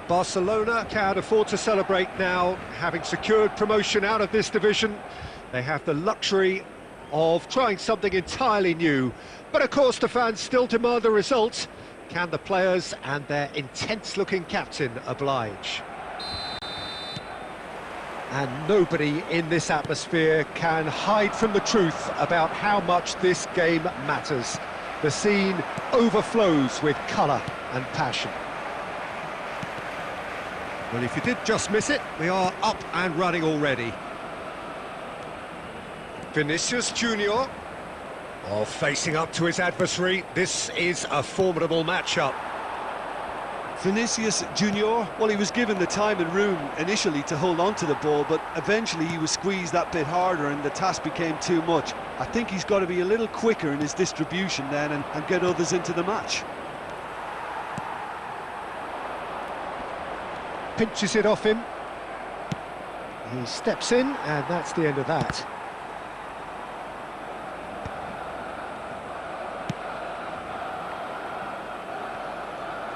Barcelona can afford to celebrate now, having secured promotion out of this division. They have the luxury of trying something entirely new. But of course the fans still demand a result. Can the players and their intense-looking captain oblige? And nobody in this atmosphere can hide from the truth about how much this game matters. The scene overflows with colour and passion. Well, if you did just miss it, we are up and running already. Vinicius Junior, facing up to his adversary. This is a formidable matchup. Vinicius Junior, well, he was given the time and room initially to hold on to the ball, but eventually he was squeezed that bit harder and the task became too much. I think he's got to be a little quicker in his distribution then and get others into the match. Pinches it off him. He steps in, and that's the end of that.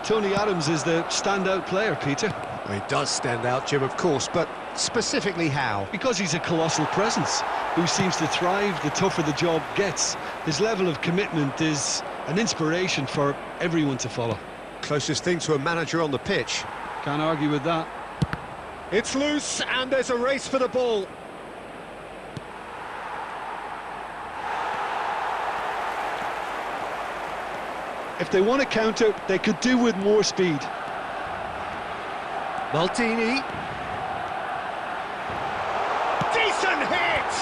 Tony Adams is the standout player, Peter. Well, he does stand out, Jim, of course, but specifically how? Because he's a colossal presence who seems to thrive the tougher the job gets. His level of commitment is an inspiration for everyone to follow. Closest thing to a manager on the pitch. Can't argue with that. It's loose, and there's a race for the ball. If they want to counter, they could do with more speed. Maldini. Decent hit!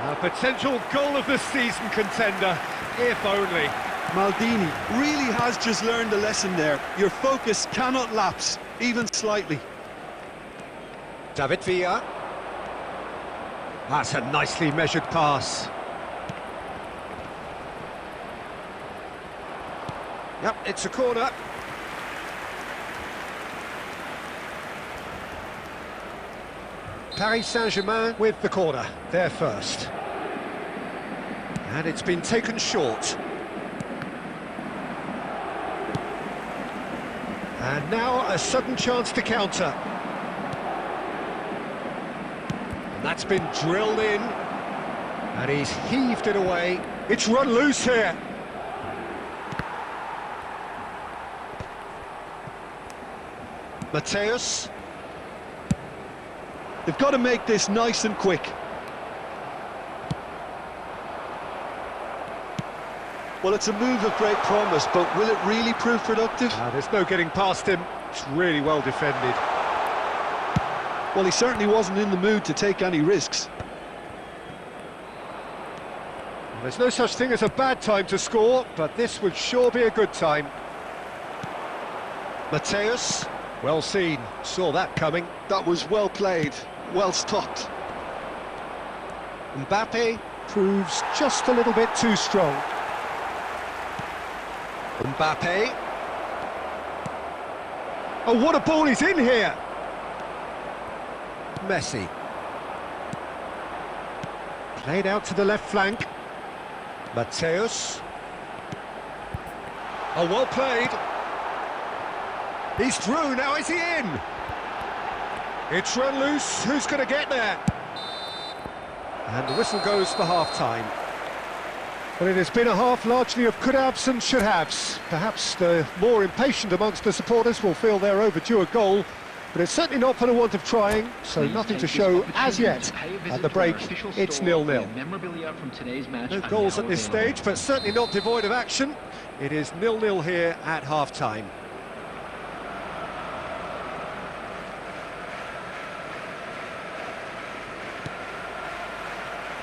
A potential goal of the season contender, if only. Maldini really has just learned a lesson there. Your focus cannot lapse, even slightly. David Villa. That's a nicely measured pass. Yep, it's a corner. Paris Saint-Germain with the corner, there first. And it's been taken short. And now a sudden chance to counter. And that's been drilled in. And he's heaved it away. It's run loose here. Mateus. They've got to make this nice and quick. Well, it's a move of great promise, but will it really prove productive? There's no getting past him. It's really well defended. Well, he certainly wasn't in the mood to take any risks. Well, there's no such thing as a bad time to score, but this would sure be a good time. Mateus. Well seen, saw that coming. That was well played, well stopped. Mbappe proves just a little bit too strong. Mbappe. Oh, what a ball he's in here! Messi. Played out to the left flank. Mateus. Oh, well played. He's through, now is he in? It's run loose, who's going to get there? And the whistle goes for half-time. Well, it has been a half largely of could-haves and should-haves. Perhaps the more impatient amongst the supporters will feel they're overdue a goal, but it's certainly not for the want of trying, so nothing to show as yet. At the break, it's 0-0. No goals at this stage, but certainly not devoid of action. It is 0-0 here at half-time.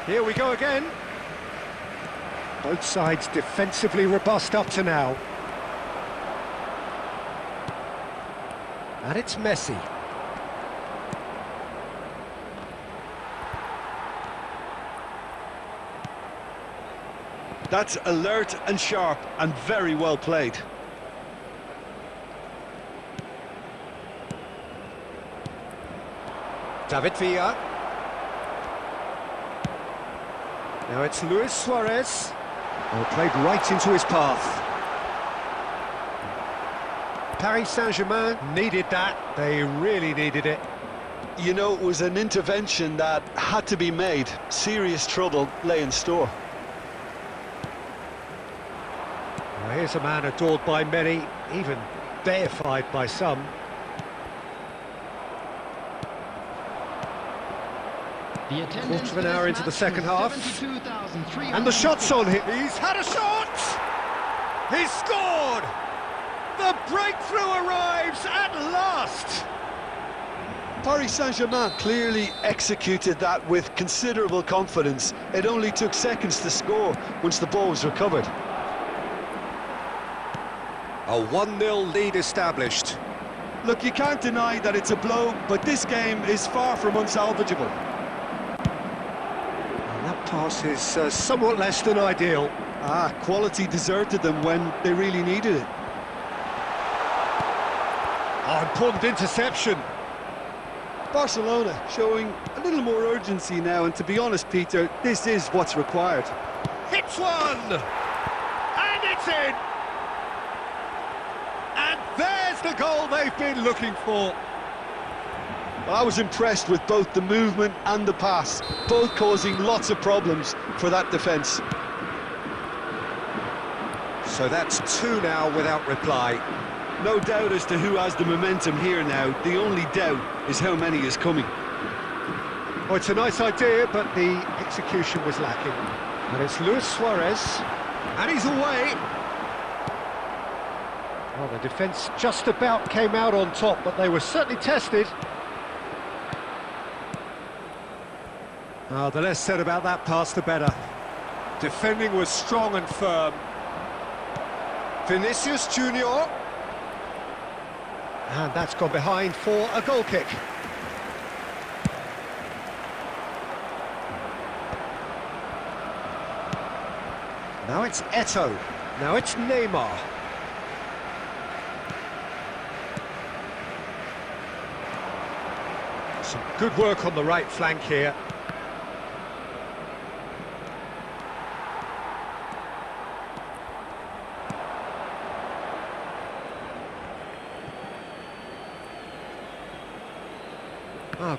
Here we go again. Both sides defensively robust up to now. And it's Messi. That's alert and sharp and very well played. David Villa. Now it's Luis Suarez. Oh, played right into his path. Paris Saint-Germain needed that. They really needed it. You know, it was an intervention that had to be made. Serious trouble lay in store. Well, here's a man adored by many, even deified by some. Quarter of an hour into the second half. And the shot's on him. He's had a shot! He's scored! The breakthrough arrives at last! Paris Saint-Germain clearly executed that with considerable confidence. It only took seconds to score once the ball was recovered. A 1-0 lead established. Look, you can't deny that it's a blow, but this game is far from unsalvageable. And that pass is somewhat less than ideal. Quality deserted them when they really needed it. Oh, important interception. Barcelona showing a little more urgency now, and to be honest, Peter, this is what's required. Hits one! And it's in! And there's the goal they've been looking for. Well, I was impressed with both the movement and the pass, both causing lots of problems for that defence. So that's two now without reply. No doubt as to who has the momentum here now. The only doubt is how many is coming. Oh, it's a nice idea, but the execution was lacking. And it's Luis Suarez, and he's away. Well, the defence just about came out on top, but they were certainly tested. The less said about that pass, the better. Defending was strong and firm. Vinicius Junior. And that's gone behind for a goal kick. Now it's Eto'o. Now it's Neymar. Some good work on the right flank here.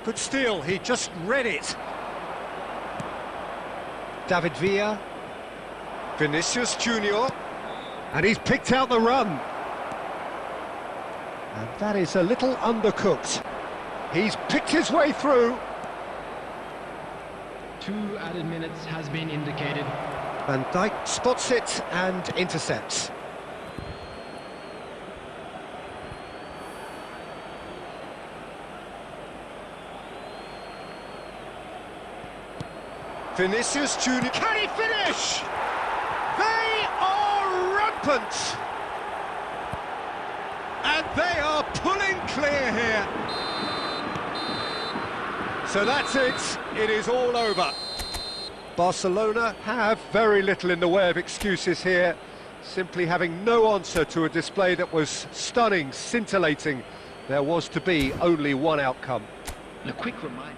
Good steal, he just read it. David Villa. Vinicius Junior. And he's picked out the run. And that is a little undercooked. He's picked his way through. 2 added minutes has been indicated. Van Dijk spots it and intercepts. Vinicius Junior, can he finish? They are rampant! And they are pulling clear here. So that's it, it is all over. Barcelona have very little in the way of excuses here, simply having no answer to a display that was stunning, scintillating. There was to be only one outcome. A quick reminder.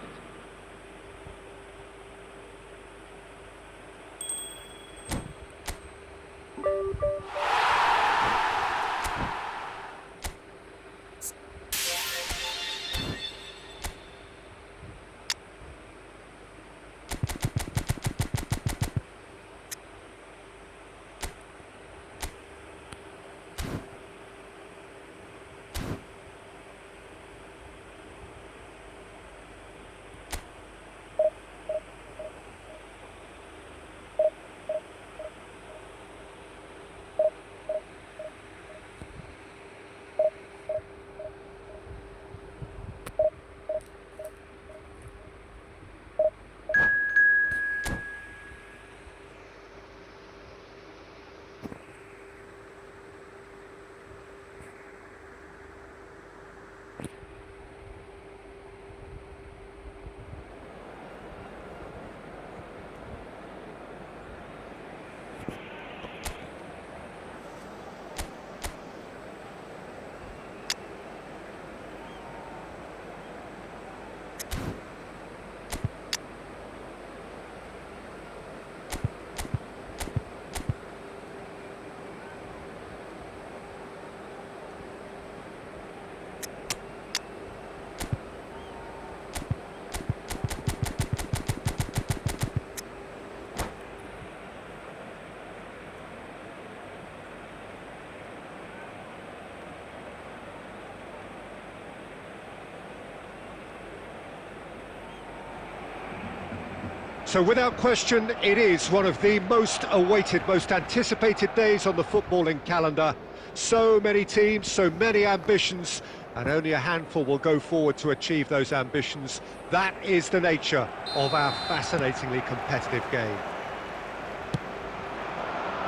So without question, it is one of the most awaited, most anticipated days on the footballing calendar. So many teams, so many ambitions, and only a handful will go forward to achieve those ambitions. That is the nature of our fascinatingly competitive game.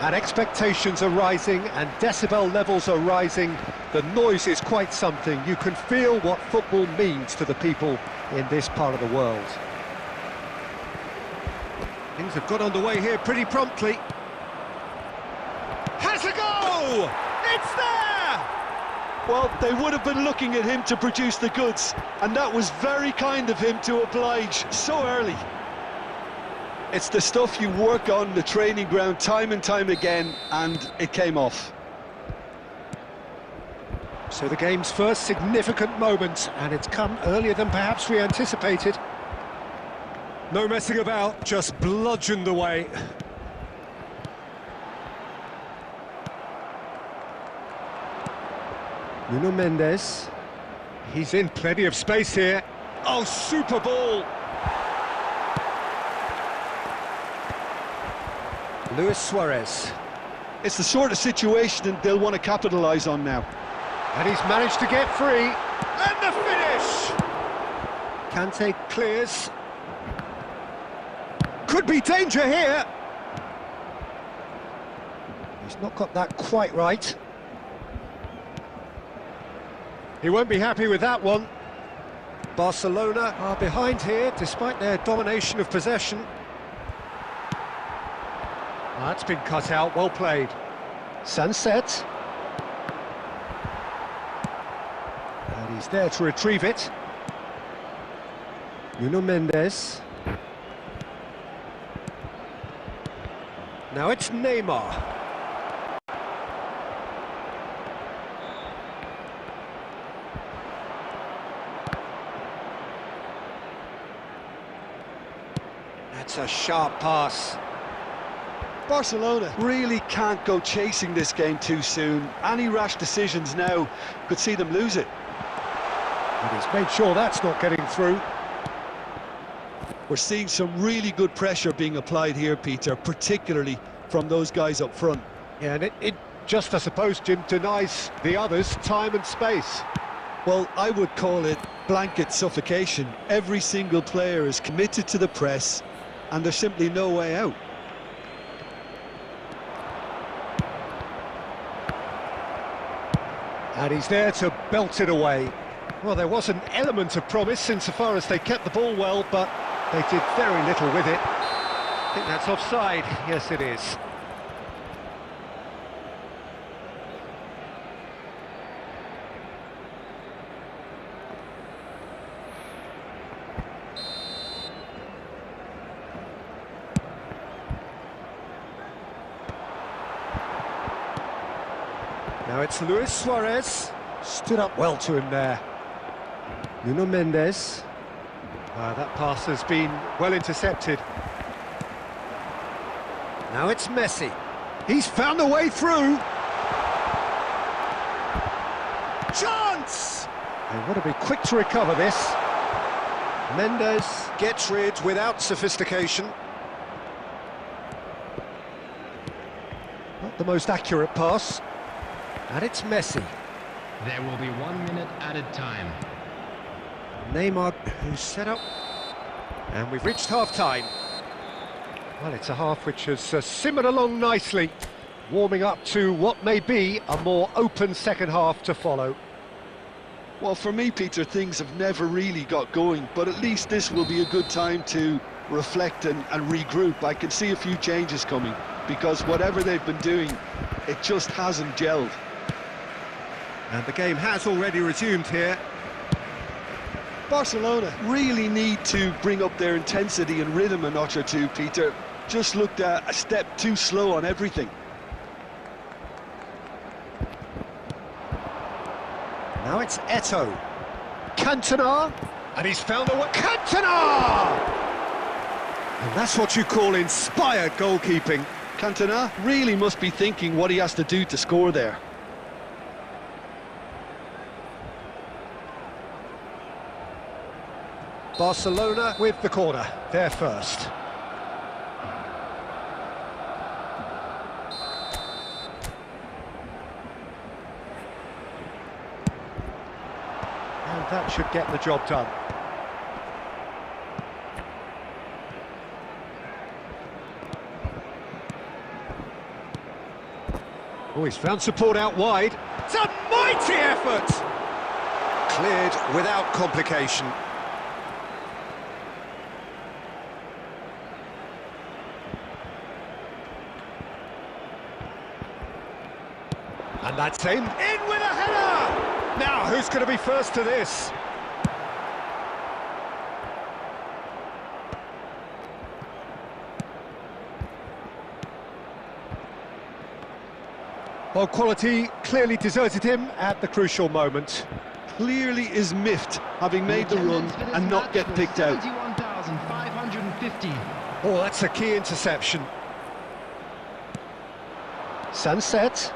And expectations are rising, and decibel levels are rising. The noise is quite something. You can feel what football means to the people in this part of the world. Things have got underway here pretty promptly. Has a goal! It's there! Well, they would have been looking at him to produce the goods, and that was very kind of him to oblige so early. It's the stuff you work on the training ground time and time again, and it came off. So the game's first significant moment, and it's come earlier than perhaps we anticipated. No messing about, just bludgeoned away. Nuno Mendes. He's in plenty of space here. Oh, super ball! Luis Suarez. It's the sort of situation they'll want to capitalise on now. And he's managed to get free. And the finish! Kante clears. Could be danger here. He's not got that quite right. He won't be happy with that one. Barcelona are behind here, despite their domination of possession. That's been cut out, well played. Sunset. And he's there to retrieve it. Nuno Mendes. Now it's Neymar. That's a sharp pass. Barcelona really can't go chasing this game too soon. Any rash decisions now could see them lose it. And he's made sure that's not getting through. We're seeing some really good pressure being applied here, Peter, particularly from those guys up front. Yeah, and it just, I suppose, Jim, denies the others time and space. Well, I would call it blanket suffocation. Every single player is committed to the press, and there's simply no way out. And he's there to belt it away. Well, there was an element of promise insofar as they kept the ball well, but they did very little with it. I think that's offside. Yes, it is. Now it's Luis Suarez. Stood up well to him there. Nuno Mendes. That pass has been well intercepted. Now it's Messi. He's found a way through. Chance! They want to be quick to recover this. Mendes gets rid without sophistication. Not the most accurate pass. And it's Messi. There will be 1 minute added time. Neymar, who's set up. And we've reached half-time. Well, it's a half which has simmered along nicely, warming up to what may be a more open second half to follow. Well, for me, Peter, things have never really got going, but at least this will be a good time to reflect and regroup. I can see a few changes coming, because whatever they've been doing, it just hasn't gelled. And the game has already resumed here. Barcelona really need to bring up their intensity and rhythm a notch or two, Peter. Just looked a step too slow on everything. Now it's Eto'o. Cantona. And he's found a way. Cantona! And that's what you call inspired goalkeeping. Cantona really must be thinking what he has to do to score there. Barcelona with the corner, they're first. that should get the job done. Oh, he's found support out wide. It's a mighty effort! Cleared without complication. And that's in with a header! Now, who's going to be first to this? Well, quality clearly deserted him at the crucial moment. Clearly is miffed, having made the run and not get picked out. 71,550. Oh, that's a key interception. Sunset.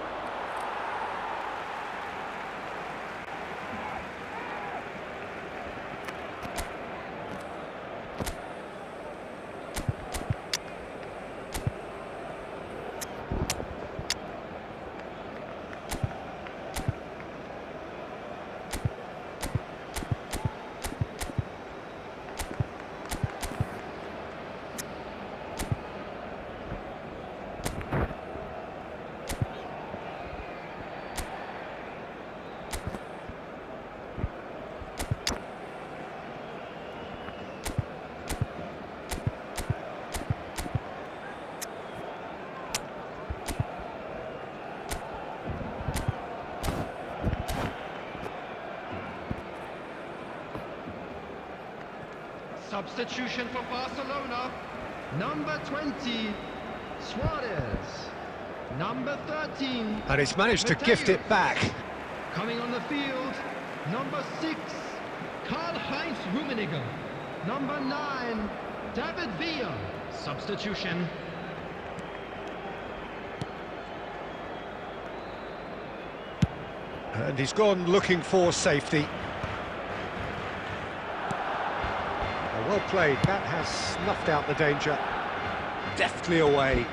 Substitution for Barcelona. Number 20, Suarez. Number 13. And he's managed to gift it back. Coming on the field, number 6, Karl-Heinz Rummenigge. Number 9, David Villa. Substitution. And he's gone looking for safety. Well played, that has snuffed out the danger. Deftly away.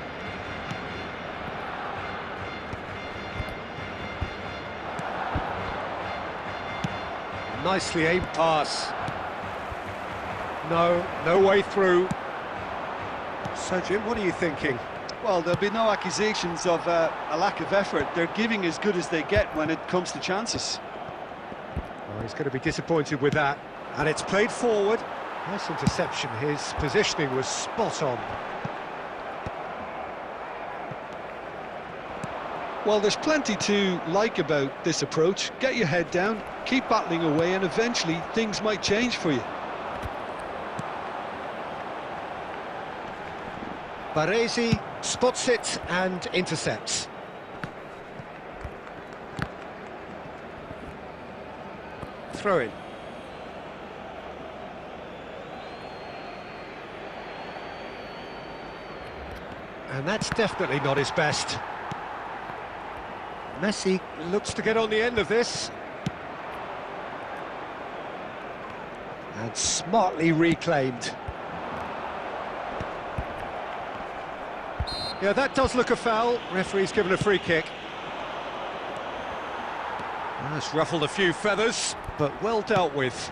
Nicely aimed pass. No way through. So Jim, what are you thinking? Well, there'll be no accusations of a lack of effort. They're giving as good as they get when it comes to chances. Well, he's going to be disappointed with that. And it's played forward. Nice interception, his positioning was spot on. Well, there's plenty to like about this approach. Get your head down, keep battling away, and eventually things might change for you. Baresi spots it and intercepts. Throw in. And that's definitely not his best. Messi looks to get on the end of this. And smartly reclaimed. Yeah, that does look a foul. Referee's given a free kick. That's ruffled a few feathers, but well dealt with.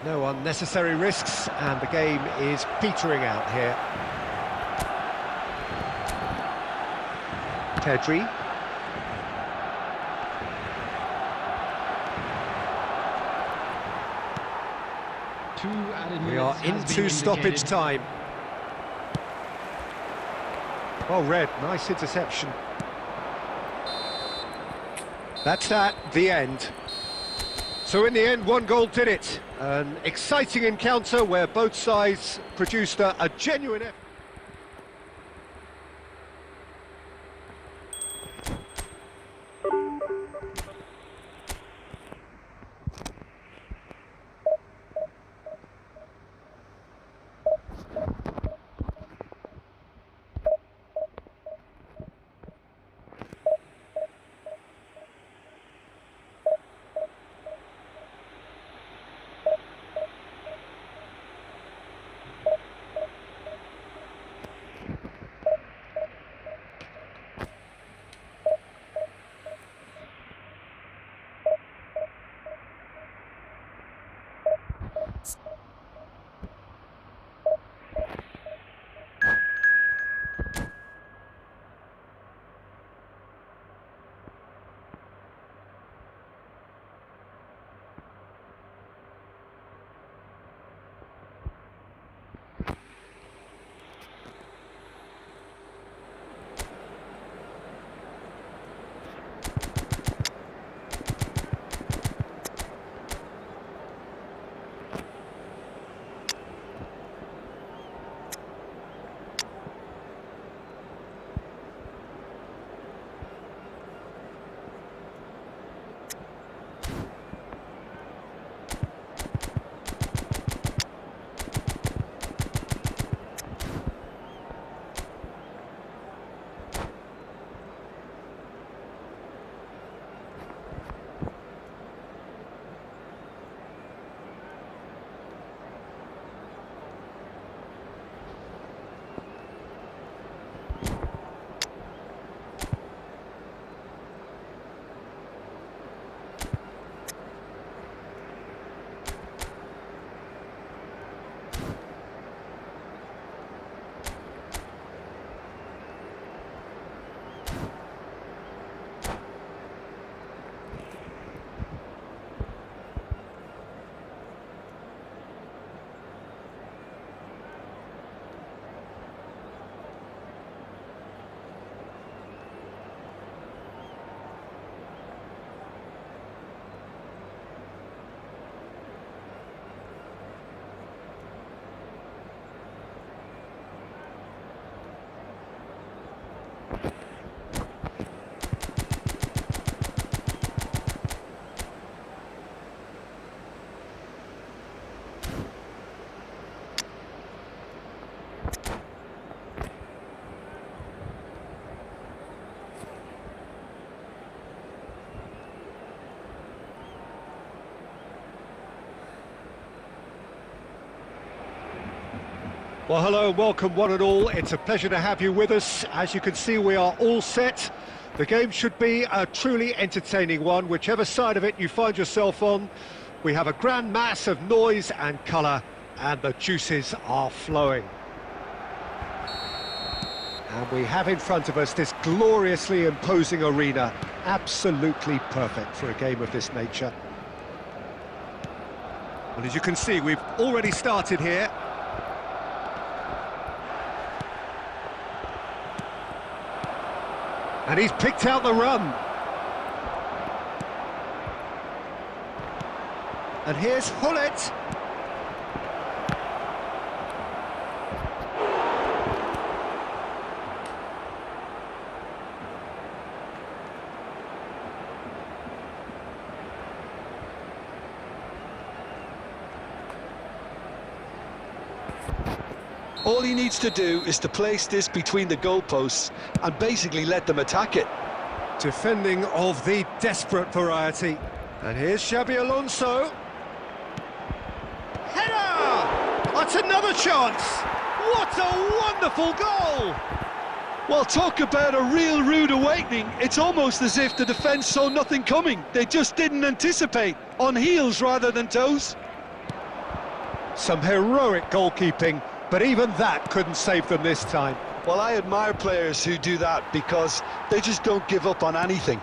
No unnecessary risks, and the game is petering out here. Pedri. We are into stoppage time. Well read, nice interception. That's the end. So in the end, one goal did it. An exciting encounter where both sides produced a genuine effort. Well, hello and welcome one and all. It's a pleasure to have you with us. As you can see, we are all set. The game should be a truly entertaining one, whichever side of it you find yourself on. We have a grand mass of noise and colour, and the juices are flowing. And we have in front of us this gloriously imposing arena, absolutely perfect for a game of this nature. Well, as you can see, we've already started here. And he's picked out the run. And here's Hullet. All he needs to do is to place this between the goalposts and basically let them attack it. Defending of the desperate variety. And here's Xabi Alonso. Header! That's another chance! What a wonderful goal! Well, talk about a real rude awakening. It's almost as if the defence saw nothing coming. They just didn't anticipate. On heels rather than toes. Some heroic goalkeeping, but even that couldn't save them this time. Well, I admire players who do that because they just don't give up on anything.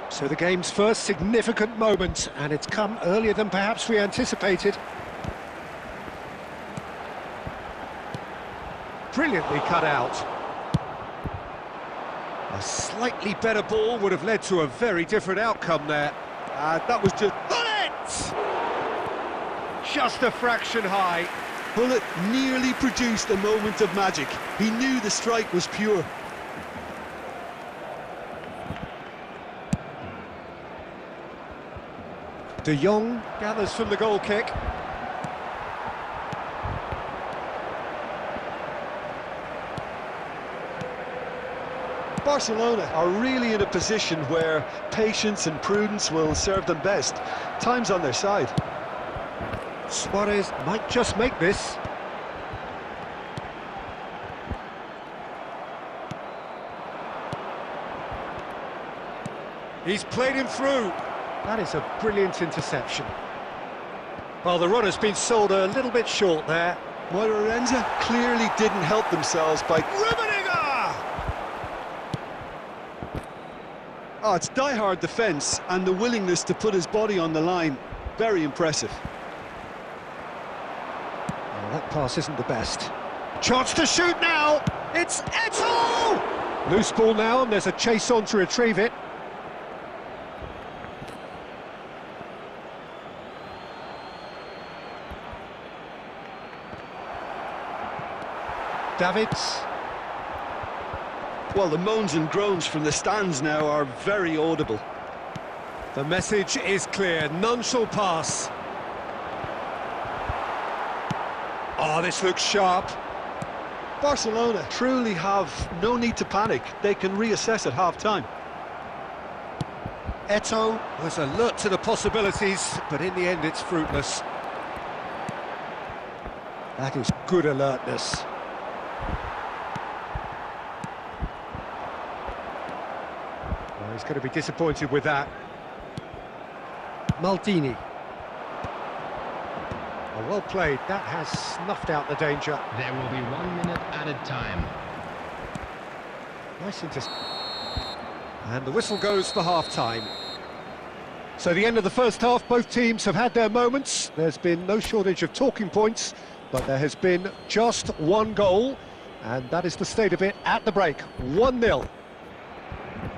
So the game's first significant moment, and it's come earlier than perhaps we anticipated. Brilliantly cut out. A slightly better ball would have led to a very different outcome there. That was just... Bullet! Just a fraction high. Bullet nearly produced a moment of magic. He knew the strike was pure. De Jong gathers from the goal kick. Barcelona are really in a position where patience and prudence will serve them best. Time's on their side. Suarez might just make this. He's played him through. That is a brilliant interception. Well, the runner's been sold a little bit short there. Moirenza clearly didn't help themselves by... Rummenigge! Oh, it's die-hard defence and the willingness to put his body on the line. Very impressive. That pass isn't the best. Chance to shoot now! It's Eto'o! Loose ball now, and there's a chase on to retrieve it. Davids. Well, the moans and groans from the stands now are very audible. The message is clear, none shall pass. Oh, this looks sharp. Barcelona truly have no need to panic. They can reassess at half-time. Eto'o was alert to the possibilities, but in the end it's fruitless. That is good alertness. Well, he's going to be disappointed with that. Maldini. Oh, well played. That has snuffed out the danger. There will be 1 minute added time. Nice and the whistle goes for half-time. So the end of the first half, both teams have had their moments. There's been no shortage of talking points, but there has been just one goal, and that is the state of it at the break. 1-0.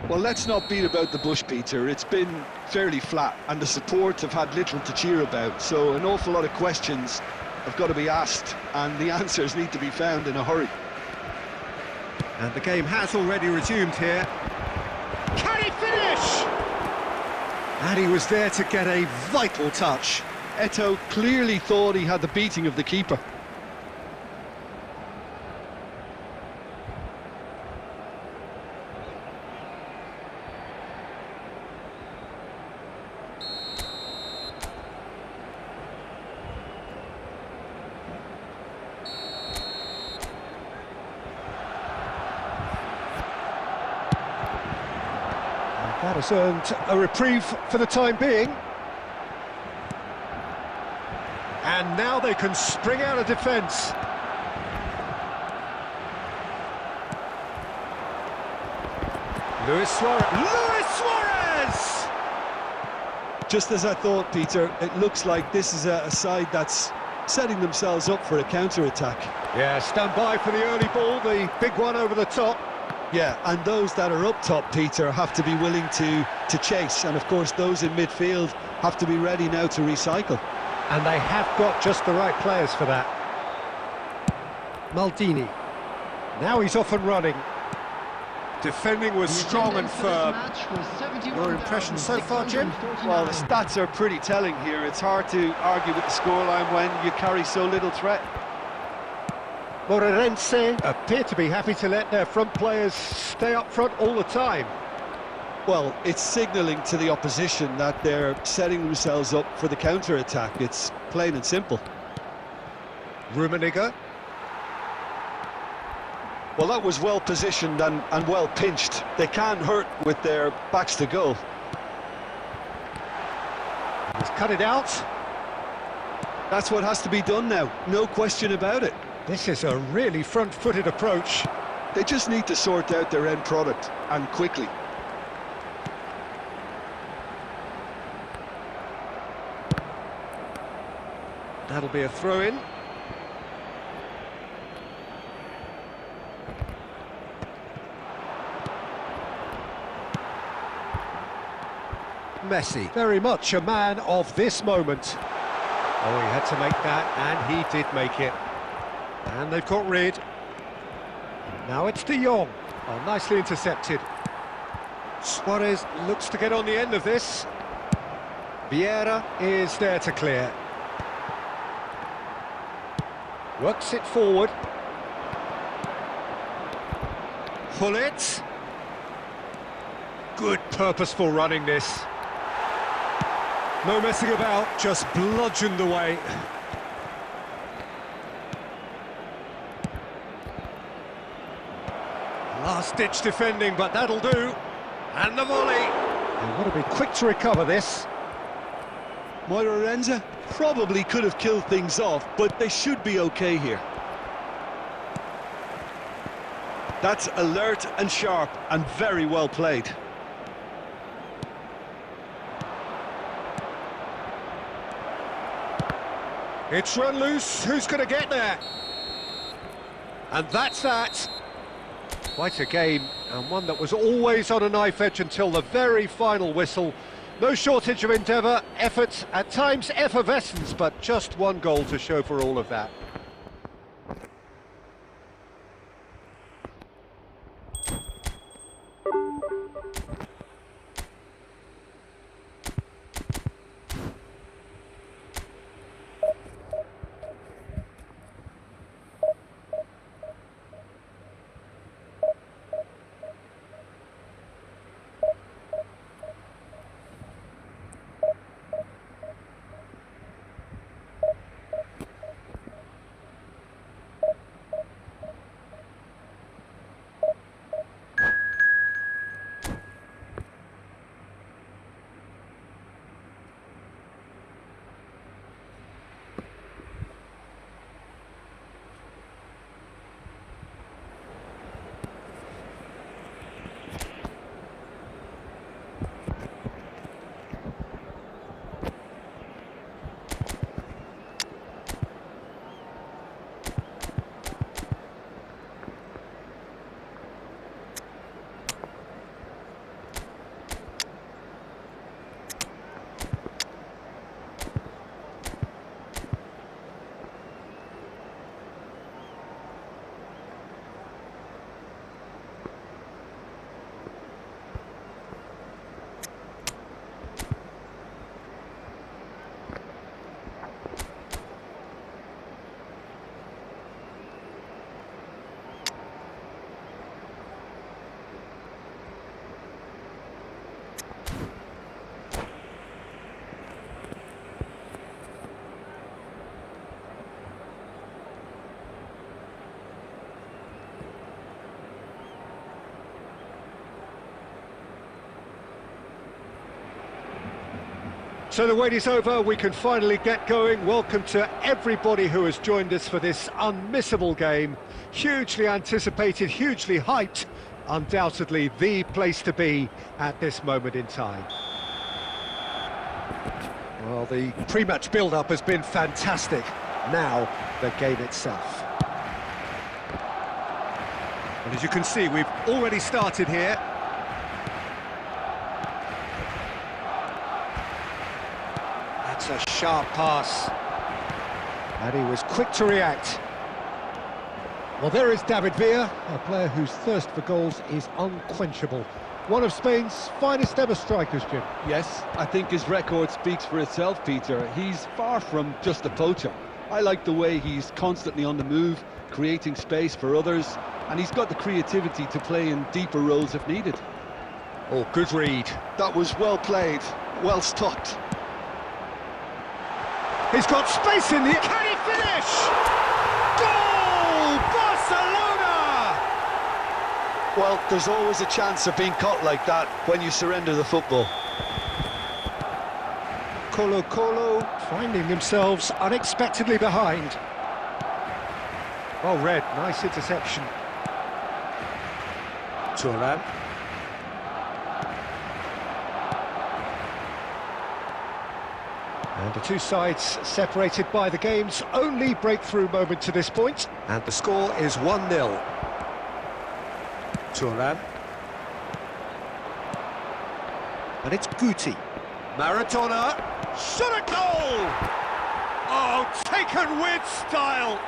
Well, let's not beat about the bush, Peter. It's been fairly flat, and the support have had little to cheer about, so an awful lot of questions have got to be asked, and the answers need to be found in a hurry. And the game has already resumed here. Can he finish? And he was there to get a vital touch. Eto'o clearly thought he had the beating of the keeper. That has earned a reprieve for the time being. And now they can spring out of defence. Luis Suarez! Just as I thought, Peter, it looks like this is a side that's setting themselves up for a counter-attack. Yeah, stand by for the early ball, the big one over the top. Yeah, and those that are up top, Peter, have to be willing to chase. And, of course, those in midfield have to be ready now to recycle. And they have got just the right players for that. Maldini. Now he's off and running. Defending was strong and firm. Your impression so far, Jim? Well, the stats are pretty telling here. It's hard to argue with the scoreline when you carry so little threat. Moreirense appear to be happy to let their front players stay up front all the time. Well, it's signalling to the opposition that they're setting themselves up for the counter-attack. It's plain and simple. Rummenigge. Well, that was well positioned and well pinched. They can't hurt with their backs to goal. He's cut it out. That's what has to be done now, no question about it. This is a really front-footed approach. They just need to sort out their end product, and quickly. That'll be a throw-in. Messi, very much a man of this moment. Oh, he had to make that, and he did make it. And they've got rid. Now it's De Jong. Oh, nicely intercepted. Suarez looks to get on the end of this. Vieira is there to clear. Works it forward. Hullet. Good purposeful running this. No messing about, just bludgeoned away. Last-ditch defending, but that'll do. And the volley. They've got to be quick to recover this. Moreirense probably could have killed things off, but they should be okay here. That's alert and sharp and very well played. It's run loose, who's going to get there? And that's that. Quite a game, and one that was always on a knife edge until the very final whistle. No shortage of endeavour, effort, at times effervescence, but just one goal to show for all of that. So the wait is over, we can finally get going. Welcome to everybody who has joined us for this unmissable game. Hugely anticipated, hugely hyped, undoubtedly the place to be at this moment in time. Well, the pre-match build-up has been fantastic. Now, the game itself. And as you can see, we've already started here. That's a sharp pass. And he was quick to react. Well, there is David Villa, a player whose thirst for goals is unquenchable. One of Spain's finest ever strikers, Jim. Yes, I think his record speaks for itself, Peter. He's far from just a poacher. I like the way he's constantly on the move, creating space for others, and he's got the creativity to play in deeper roles if needed. Oh, good read. That was well played, well stopped. He's got space in the... Can he finish? Goal! Barcelona! Well, there's always a chance of being caught like that when you surrender the football. Colo finding themselves unexpectedly behind. Oh, Red, nice interception. Turan. And the two sides separated by the game's only breakthrough moment to this point. And the score is 1-0. Turan. And it's Guti. Maradona. Shot a goal! Oh, taken with style.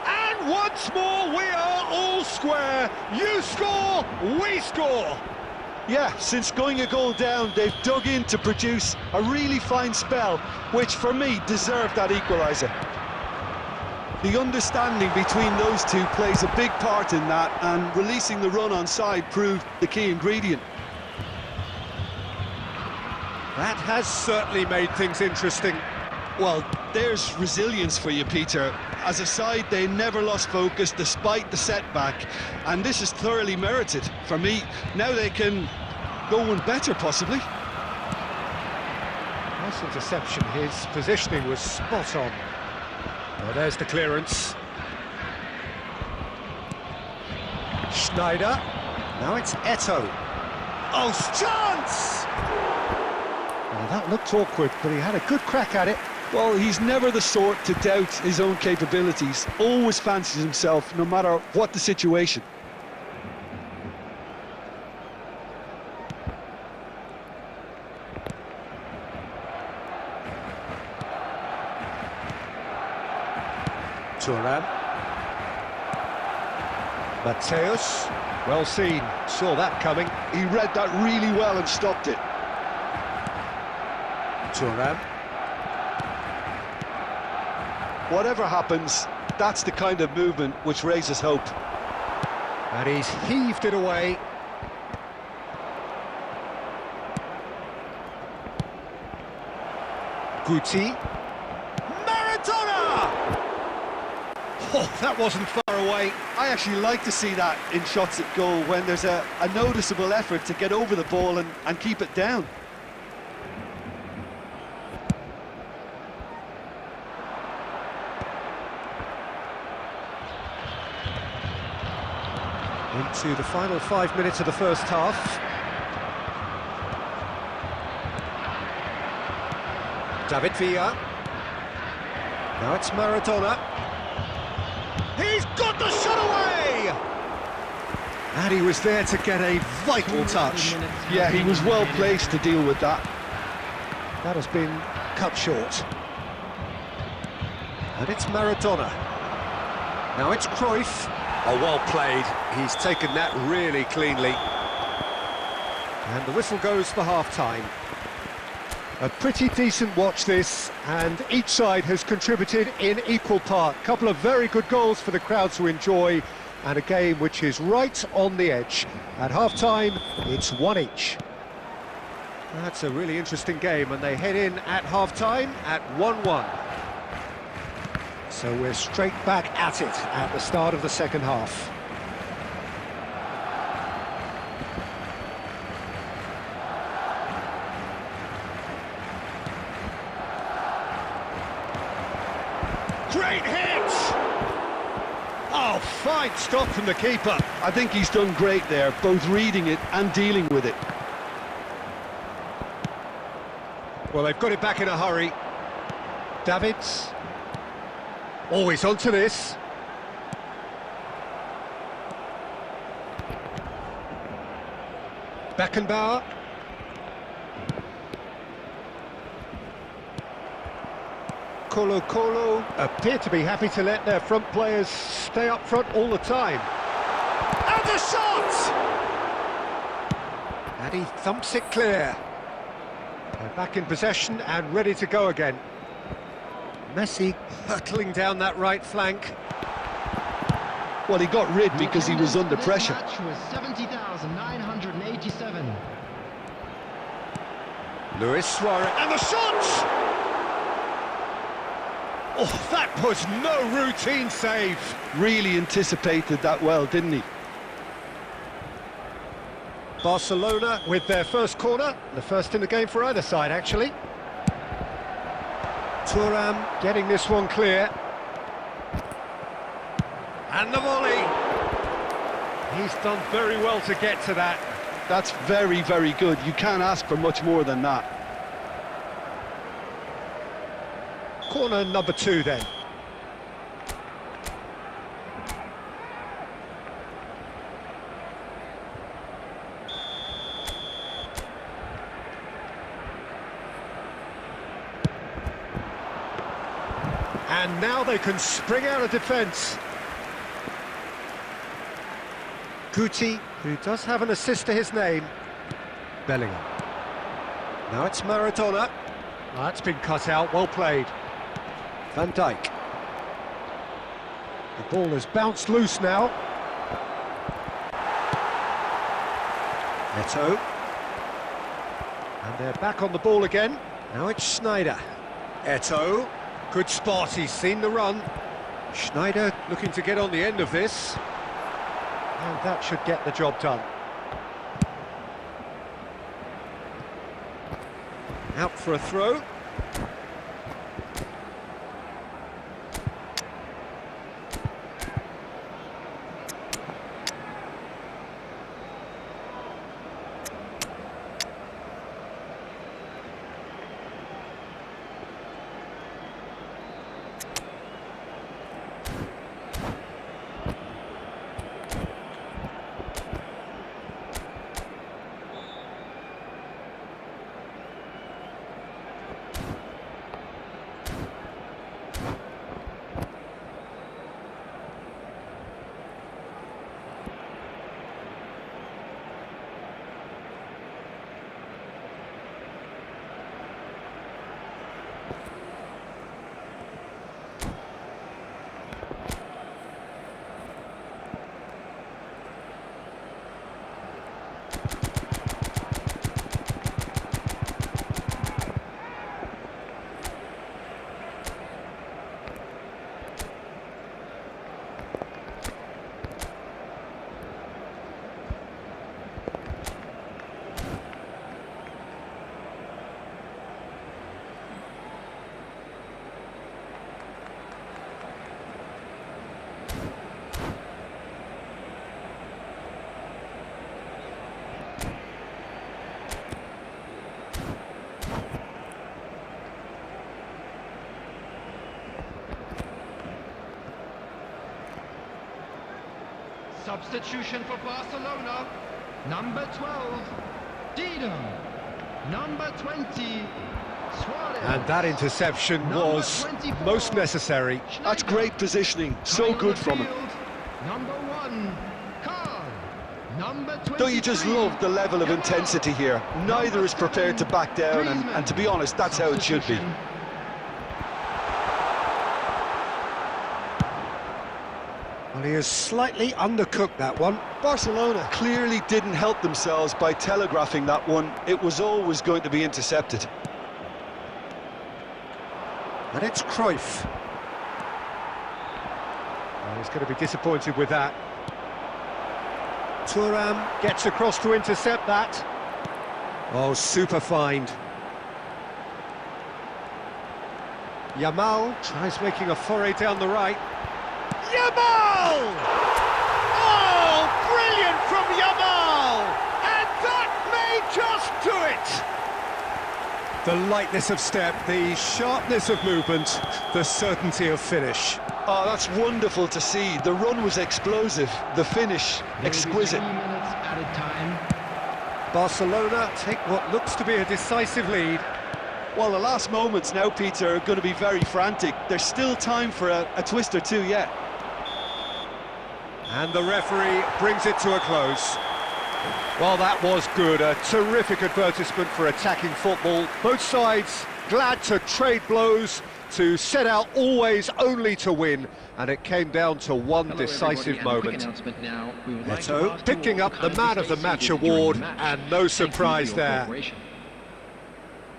And once more, we are all square. You score, we score. Yeah, since going a goal down, they've dug in to produce a really fine spell, which for me deserved that equaliser. The understanding between those two plays a big part in that, and releasing the run on side proved the key ingredient. That has certainly made things interesting. Well, there's resilience for you, Peter. As a side, they never lost focus despite the setback, and this is thoroughly merited. For me, now they can go one better, possibly. Nice interception. His positioning was spot on. Oh, there's the clearance. Schneider. Now it's Eto'o. Oh, chance! Well, that looked awkward, but he had a good crack at it. Well, he's never the sort to doubt his own capabilities. Always fancies himself, no matter what the situation. Turan. Mateus. Well seen. Saw that coming. He read that really well and stopped it. Turan. Whatever happens, that's the kind of movement which raises hope. And he's heaved it away. Guti. Maradona! Oh, that wasn't far away. I actually like to see that in shots at goal, when there's a noticeable effort to get over the ball and keep it down. Into the final 5 minutes of the first half. David Villa. Now it's Maradona. He's got the shot away! And he was there to get a vital touch. Yeah, he was well placed to deal with that. That has been cut short. And it's Maradona. Now it's Cruyff. Oh, well played. He's taken that really cleanly. And the whistle goes for half-time. A pretty decent watch this, and each side has contributed in equal part. Couple of very good goals for the crowd to enjoy, and a game which is right on the edge. At half-time, it's 1 each. That's a really interesting game, and they head in at half-time at 1-1. So we're straight back at it at the start of the second half. Great hit! Oh, fine stop from the keeper. I think he's done great there, both reading it and dealing with it. Well, they've got it back in a hurry. Davids. Always onto this. Beckenbauer. Colo appear to be happy to let their front players stay up front all the time. And the shot! And he thumps it clear. They're back in possession and ready to go again. Messi hurtling down that right flank. Well, he got rid because he was under pressure. Match was 70,987. Luis Suarez, and the shot! Oh, that was no routine save. Really anticipated that well, didn't he? Barcelona with their first corner, the first in the game for either side, actually. Thuram getting this one clear. And the volley. He's done very well to get to that. That's very, very good. You can't ask for much more than that. Corner number 2 then. And now they can spring out of defence. Guti, who does have an assist to his name. Bellingham. Now it's Maradona. That's been cut out, well played. Van Dijk. The ball has bounced loose now. Eto'o. And they're back on the ball again. Now it's Schneider. Eto'o. Good spot, he's seen the run. Schneider looking to get on the end of this. And that should get the job done. Out for a throw. Substitution for Barcelona. Number 12, Dida. Number 20, Suarez. And that interception was 24, most necessary. That's great positioning. So Coming on good the from him. field, Number 1, Carl. Number 23. Don't you just love the level of intensity here? Neither is prepared to back down, and to be honest, that's how it should be. Well, he has slightly undercooked that one. Barcelona clearly didn't help themselves by telegraphing that one. It was always going to be intercepted. And it's Cruyff. Well, he's going to be disappointed with that. Thuram gets across to intercept that. Oh, super find. Yamal tries making a foray down the right. Yamal! Oh, brilliant from Yamal! And that may just do it! The lightness of step, the sharpness of movement, the certainty of finish. Oh, that's wonderful to see. The run was explosive, the finish exquisite. 3 minutes at a time. Barcelona take what looks to be a decisive lead. Well, the last moments now, Peter, are going to be very frantic. There's still time for a twist or two yet. And the referee brings it to a close. Well, that was good. A terrific advertisement for attacking football. Both sides glad to trade blows, to set out always only to win. And it came down to one decisive moment. Neto picking up the Man of the Match award, and no surprise there.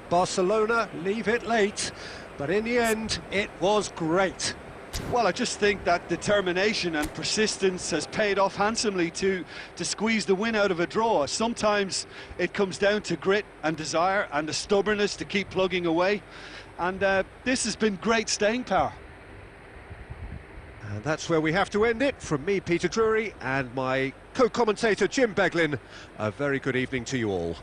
Barcelona leave it late, but in the end, it was great. Well, I just think that determination and persistence has paid off handsomely to squeeze the win out of a draw. Sometimes it comes down to grit and desire and the stubbornness to keep plugging away. And this has been great staying power. And that's where we have to end it. From me, Peter Drury, and my co-commentator, Jim Beglin, a very good evening to you all.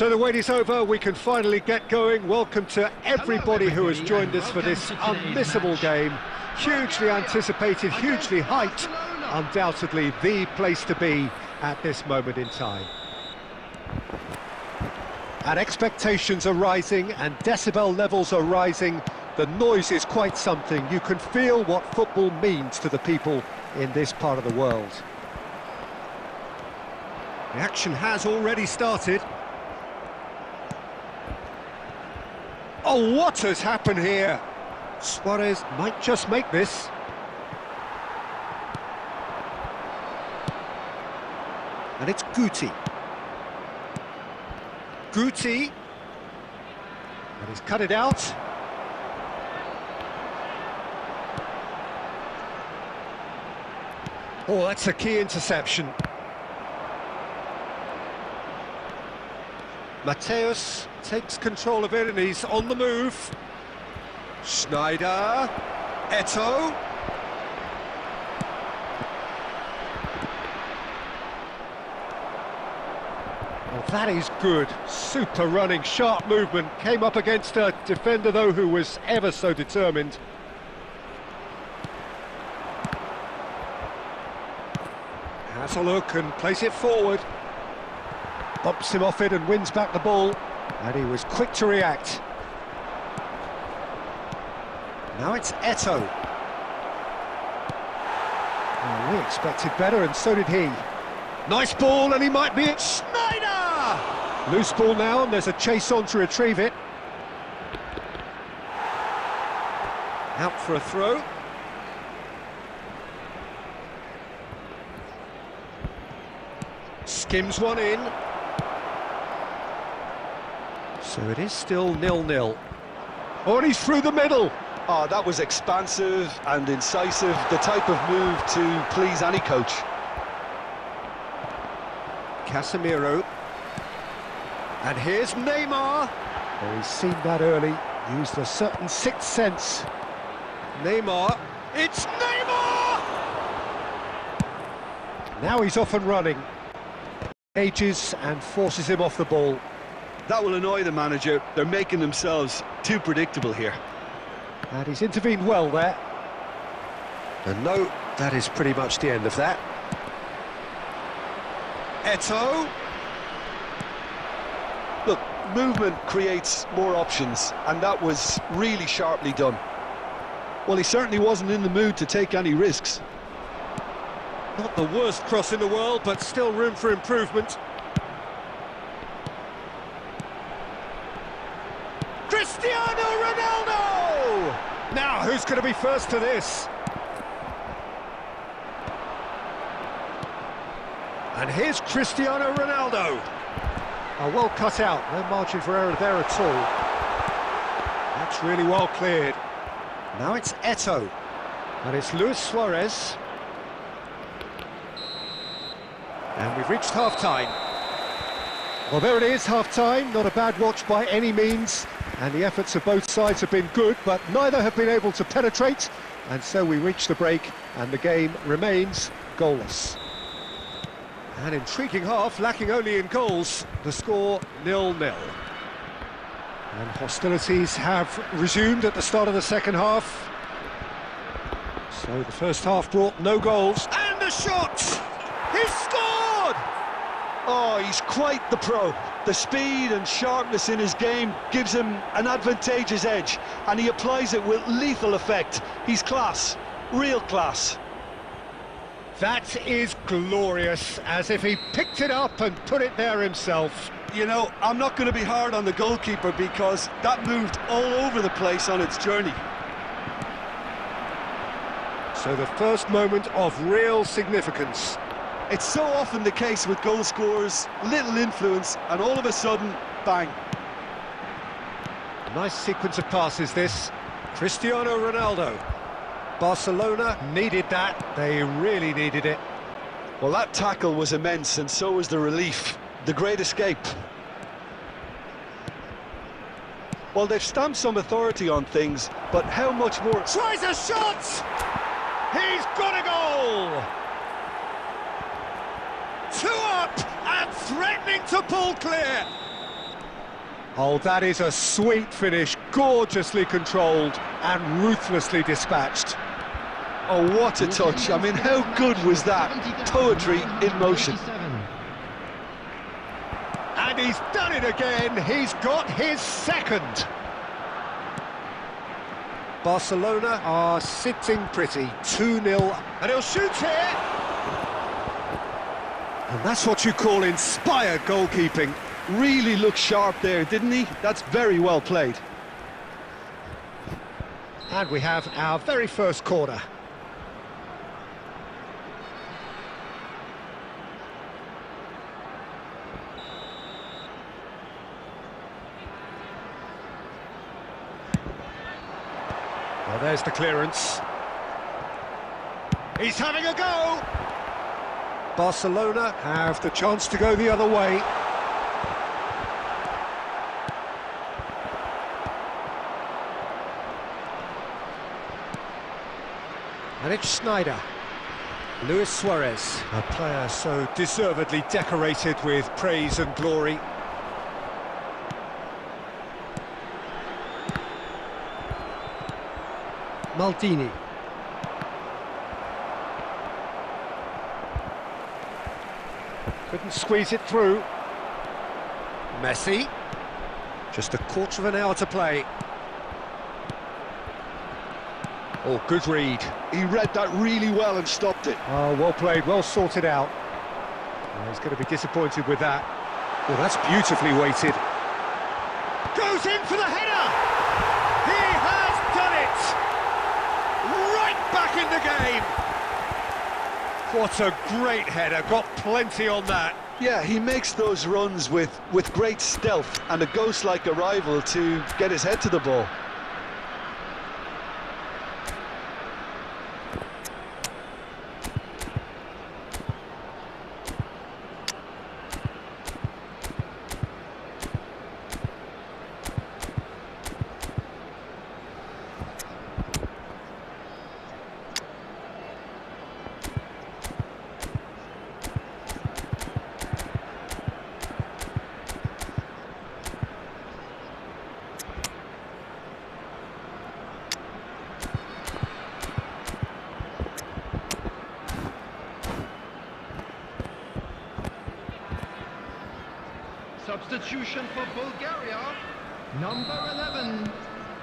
So the wait is over, we can finally get going. Welcome to everybody who has joined us for this unmissable game. Hugely anticipated, hugely hyped, undoubtedly the place to be at this moment in time. And expectations are rising and decibel levels are rising. The noise is quite something. You can feel what football means to the people in this part of the world. The action has already started. Oh, what has happened here? Suarez might just make this. And it's Guti. Guti. And he's cut it out. Oh, that's a key interception. Mateus takes control of it and he's on the move. Schneider, Eto'o. Oh, that is good. Super running, sharp movement. Came up against a defender, though, who was ever so determined. Has a look and plays it forward. Bumps him off it and wins back the ball. And he was quick to react. Now it's Eto'o. Oh, we expected better, and so did he. Nice ball, and he might be it. Schneider! Loose ball now, and there's a chase on to retrieve it. Out for a throw. Skims one in. So it is still 0-0. Oh, and he's through the middle. Oh, that was expansive and incisive, the type of move to please any coach. Casemiro. And here's Neymar. Oh, he's seen that early, used a certain sixth sense. Neymar. It's Neymar! Now he's off and running. Ages and forces him off the ball. That will annoy the manager. They're making themselves too predictable here. And he's intervened well there. And no, that is pretty much the end of that. Eto'o. Look, movement creates more options, and that was really sharply done. Well, he certainly wasn't in the mood to take any risks. Not the worst cross in the world, but still room for improvement. Cristiano Ronaldo! Now, who's going to be first to this? And here's Cristiano Ronaldo. Oh, well cut out, no margin for error there at all. That's really well cleared. Now it's Eto'o. And it's Luis Suarez. And we've reached half-time. Well, there it is, half-time. Not a bad watch by any means. And the efforts of both sides have been good, but neither have been able to penetrate. And so we reach the break, and the game remains goalless. An intriguing half, lacking only in goals. The score 0-0. And hostilities have resumed at the start of the second half. So the first half brought no goals. And a shot! He's scored! Oh, he's quite the pro. The speed and sharpness in his game gives him an advantageous edge, and he applies it with lethal effect. He's class, real class. That is glorious, as if he picked it up and put it there himself. You know, I'm not going to be hard on the goalkeeper because that moved all over the place on its journey. So the first moment of real significance. It's so often the case with goal scorers, little influence, and all of a sudden, bang. Nice sequence of passes, this. Cristiano Ronaldo. Barcelona needed that. They really needed it. Well, that tackle was immense, and so was the relief. The great escape. Well, they've stamped some authority on things, but how much more? Tries a shot! He's got a goal! 2 up and threatening to pull clear. Oh, that is a sweet finish, gorgeously controlled and ruthlessly dispatched. Oh, what a touch. I mean, how good was that? Poetry in motion. And he's done it again, he's got his second. Barcelona are sitting pretty, 2-0, and he'll shoot here. And that's what you call inspired goalkeeping. Really looked sharp there, didn't he? That's very well played. And we have our very first corner. Well, there's the clearance. He's having a go! Barcelona have the chance to go the other way. And it's Schneider. Luis Suarez, a player so deservedly decorated with praise and glory. Maldini. Couldn't squeeze it through. Messi. Just a quarter of an hour to play. Oh, good read. He read that really well and stopped it. Oh, well played, well sorted out. Oh, he's going to be disappointed with that. Well, that's beautifully weighted. Goes in for the header! He has done it! Right back in the game! What a great header, got plenty on that. Yeah, he makes those runs with great stealth and a ghost-like arrival to get his head to the ball. Substitution for Bulgaria, number 11.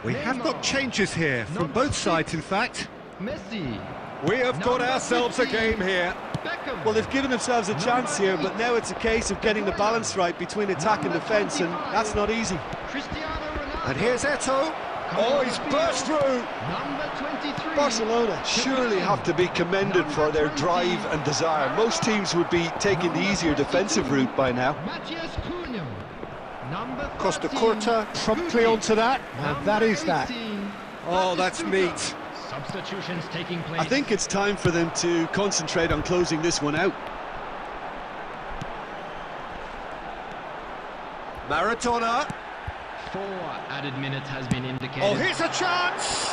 We have got changes here, from Number both 6, sides in fact. Messi. We have got Number ourselves a 15, game here. Beckham. Well, they've given themselves a chance here, but now it's a case of getting the balance right between attack and defence, and that's not easy. Cristiano Ronaldo. And here's Eto'o. Oh, he's burst through. Number 23. Barcelona surely have to be commended for their drive and desire. Most teams would be taking the easier defensive route by now. Matthias Cunha. Number Costa 13, Curta promptly Guti. onto that, and that is that. 18, Oh, that's neat. Substitutions taking place. I think it's time for them to concentrate on closing this one out. Maradona. 4 added minutes has been indicated. Oh, here's a chance!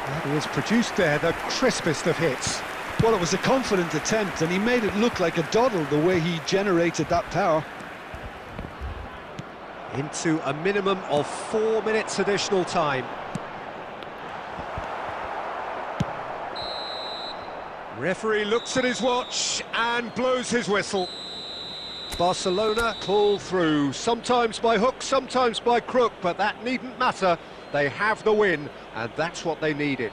And he has produced there the crispest of hits. Well, it was a confident attempt, and he made it look like a doddle the way he generated that power. Into a minimum of 4 minutes additional time. Referee looks at his watch and blows his whistle. Barcelona pull through, sometimes by hook, sometimes by crook, but that needn't matter. They have the win, and that's what they needed.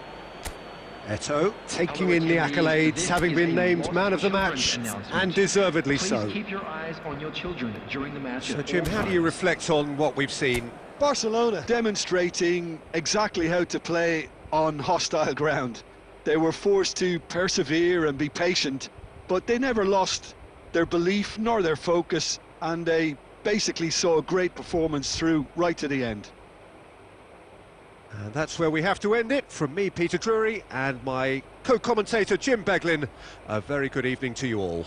Eto'o taking in the accolades, having been named man of the match, and deservedly so. Please keep your eyes on your children during the match. So, Jim, how do you reflect on what we've seen? Barcelona demonstrating exactly how to play on hostile ground. They were forced to persevere and be patient, but they never lost their belief nor their focus, and they basically saw a great performance through right to the end. And that's where we have to end it. From me, Peter Drury, and my co-commentator, Jim Beglin, a very good evening to you all.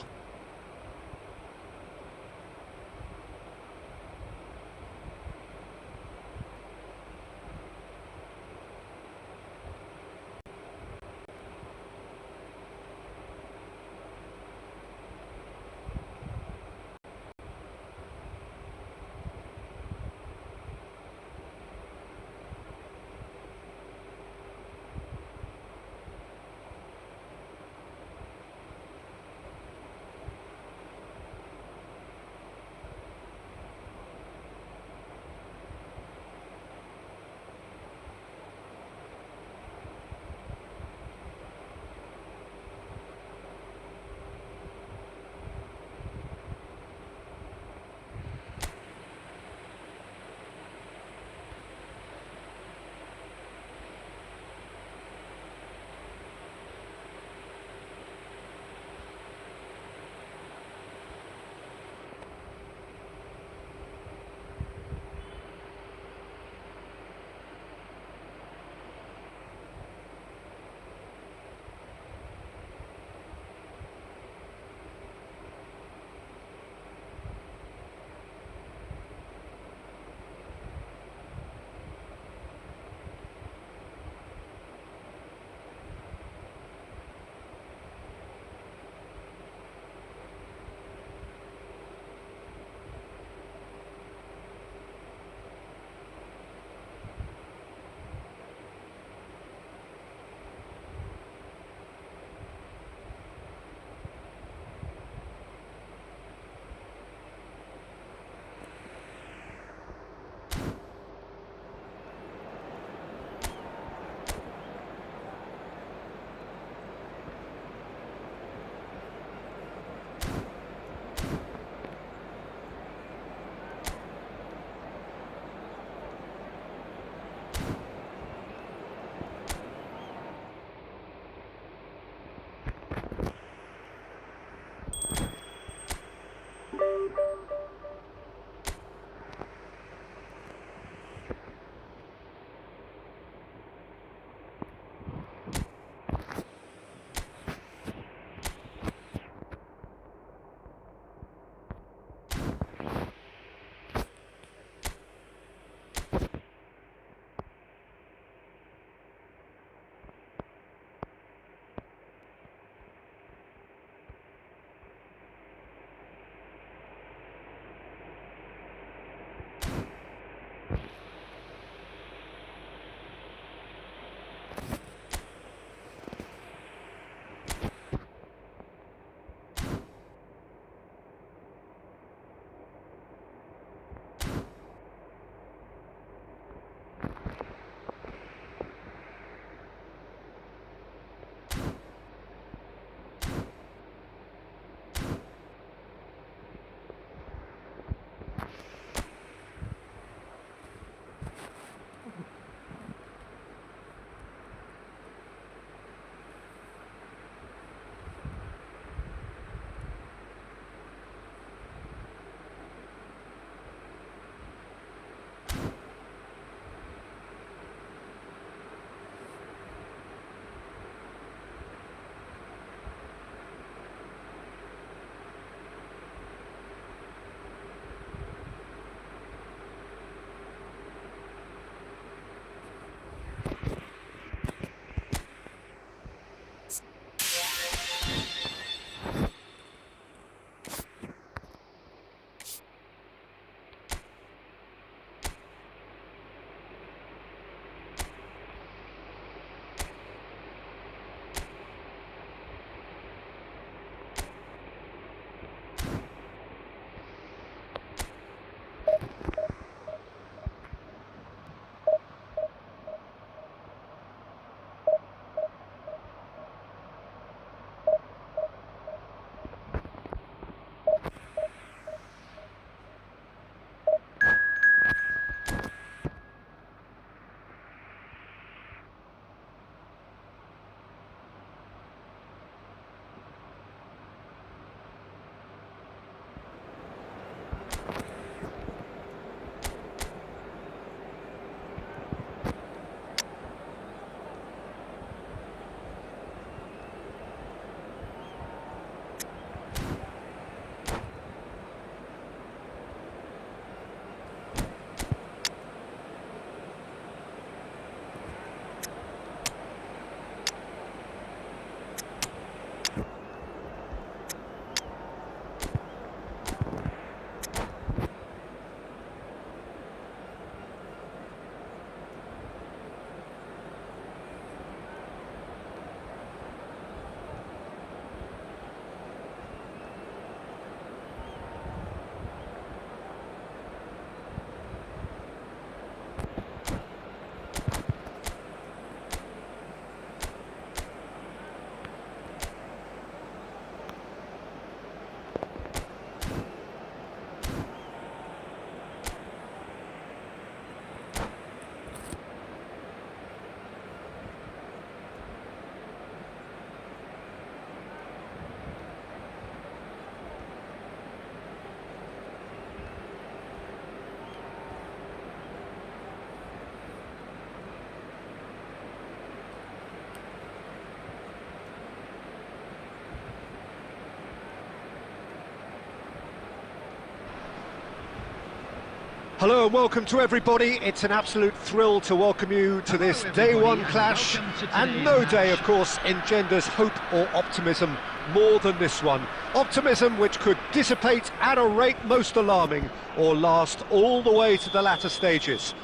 Hello and welcome to everybody. It's an absolute thrill to welcome you to this day one clash, and no day, of course, engenders hope or optimism more than this one. Optimism which could dissipate at a rate most alarming or last all the way to the latter stages.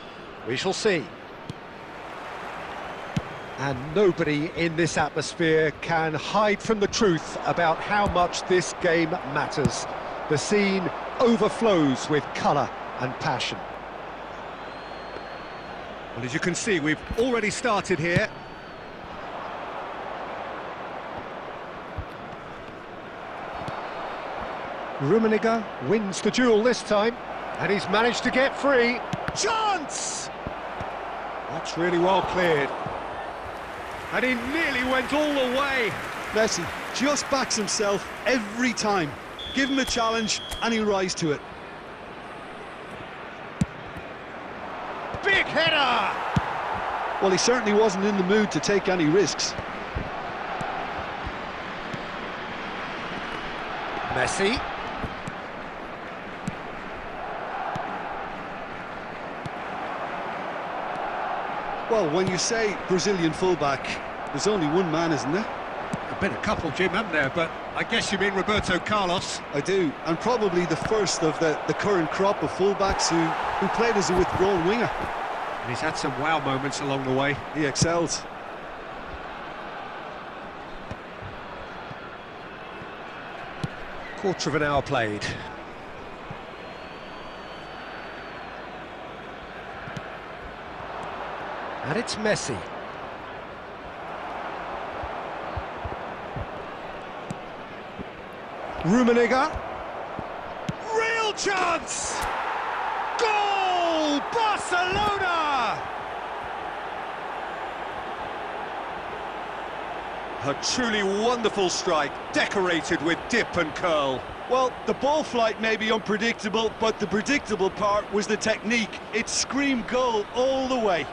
We shall see. And nobody in this atmosphere can hide from the truth about how much this game matters. The scene overflows with colour and passion. Well, as you can see, we've already started here. Rummenigge wins the duel this time, and he's managed to get free. Chance! That's really well cleared. And he nearly went all the way. Messi just backs himself every time. Give him a challenge and he'll rise to it. Big header! Well, he certainly wasn't in the mood to take any risks. Messi. Well, when you say Brazilian fullback, there's only one man, isn't there? There've been a couple, Jim, haven't there? But I guess you mean Roberto Carlos. I do, and probably the first of the current crop of fullbacks who played as a withdrawn winger. And he's had some wow moments along the way. He excels. Quarter of an hour played. And it's Messi. Rummenigge. Real chance! Goal! Barcelona! A truly wonderful strike, decorated with dip and curl. Well, the ball flight may be unpredictable, but the predictable part was the technique. It screamed goal all the way.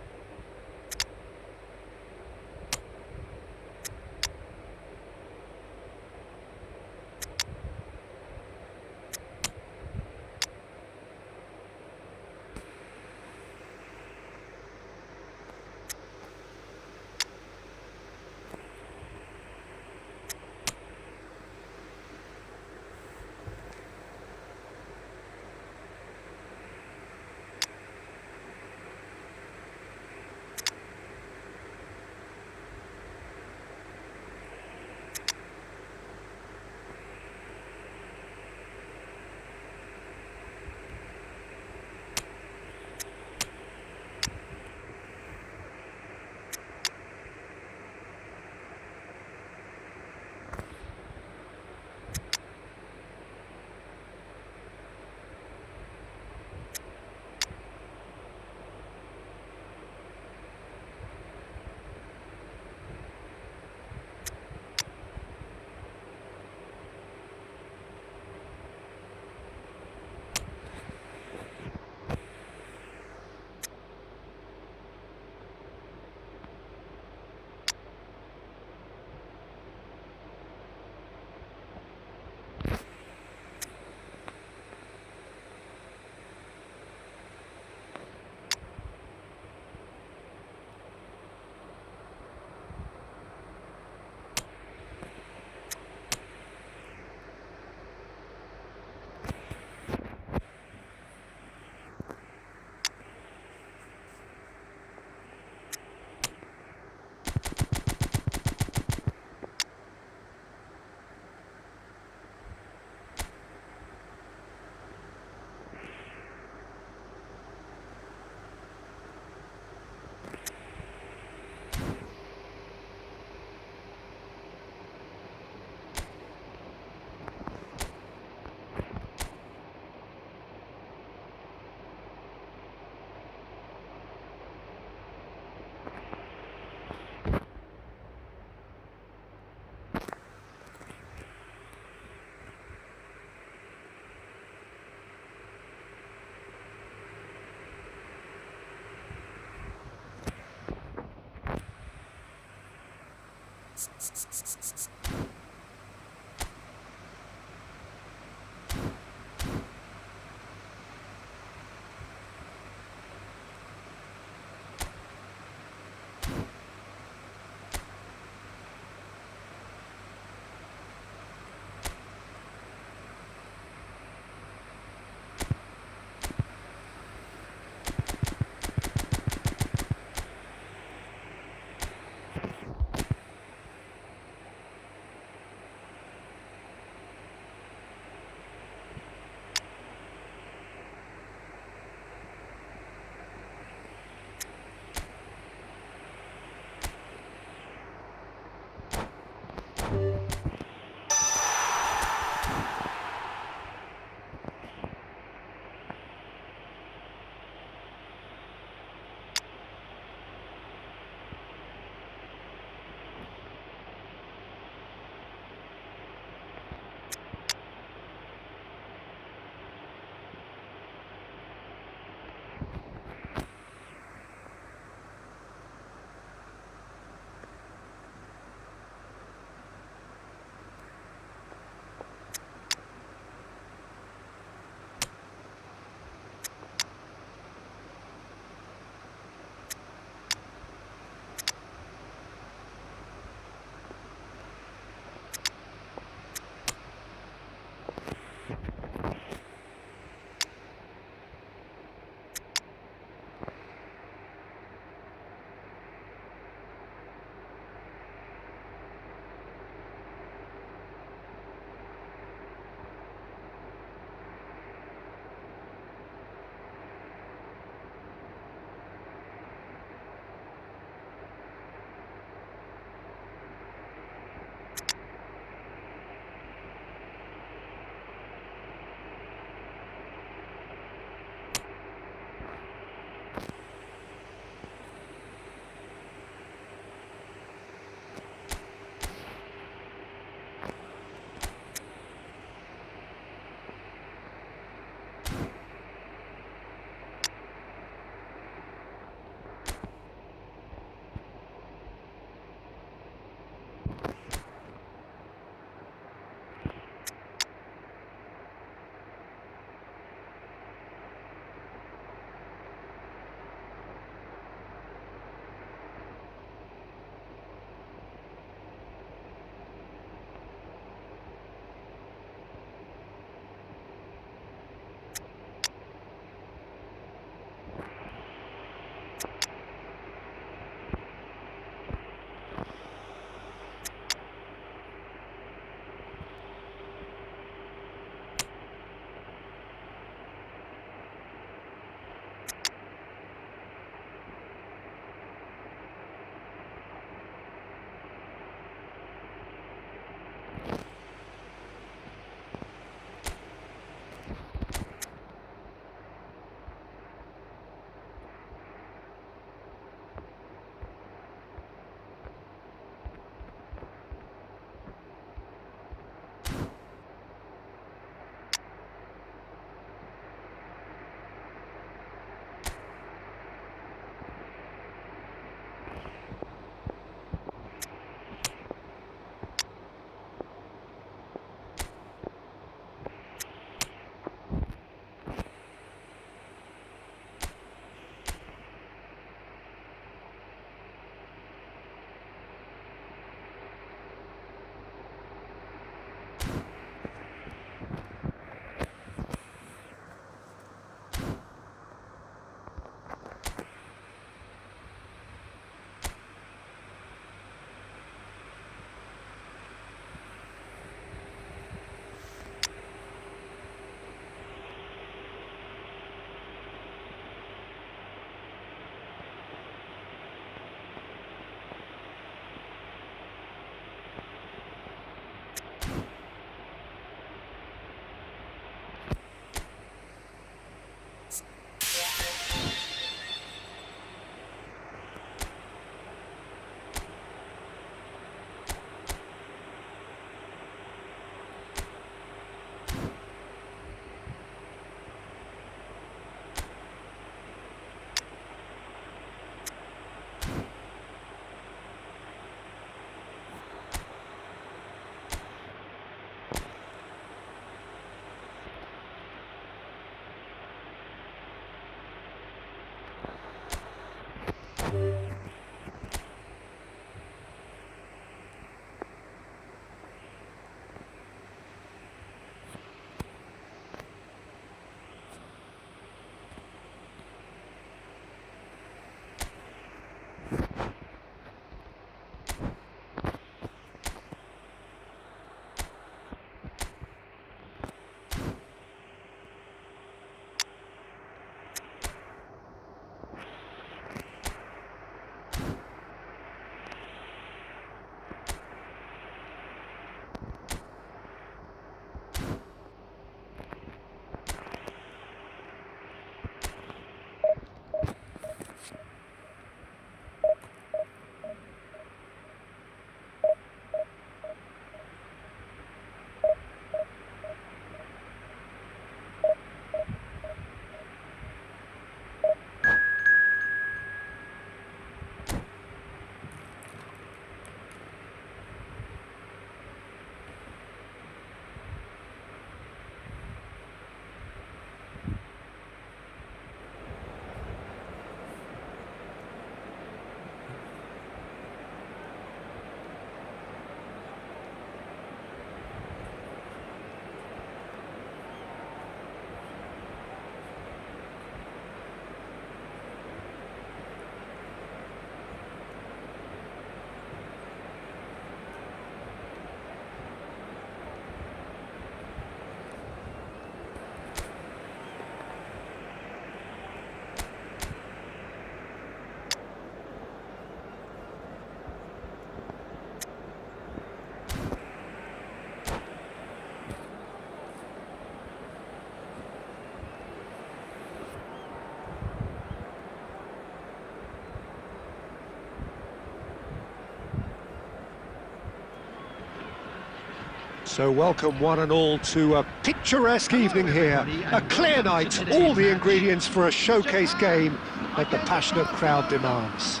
So welcome one and all to a picturesque evening here. A clear night, all the ingredients for a showcase game that the passionate crowd demands.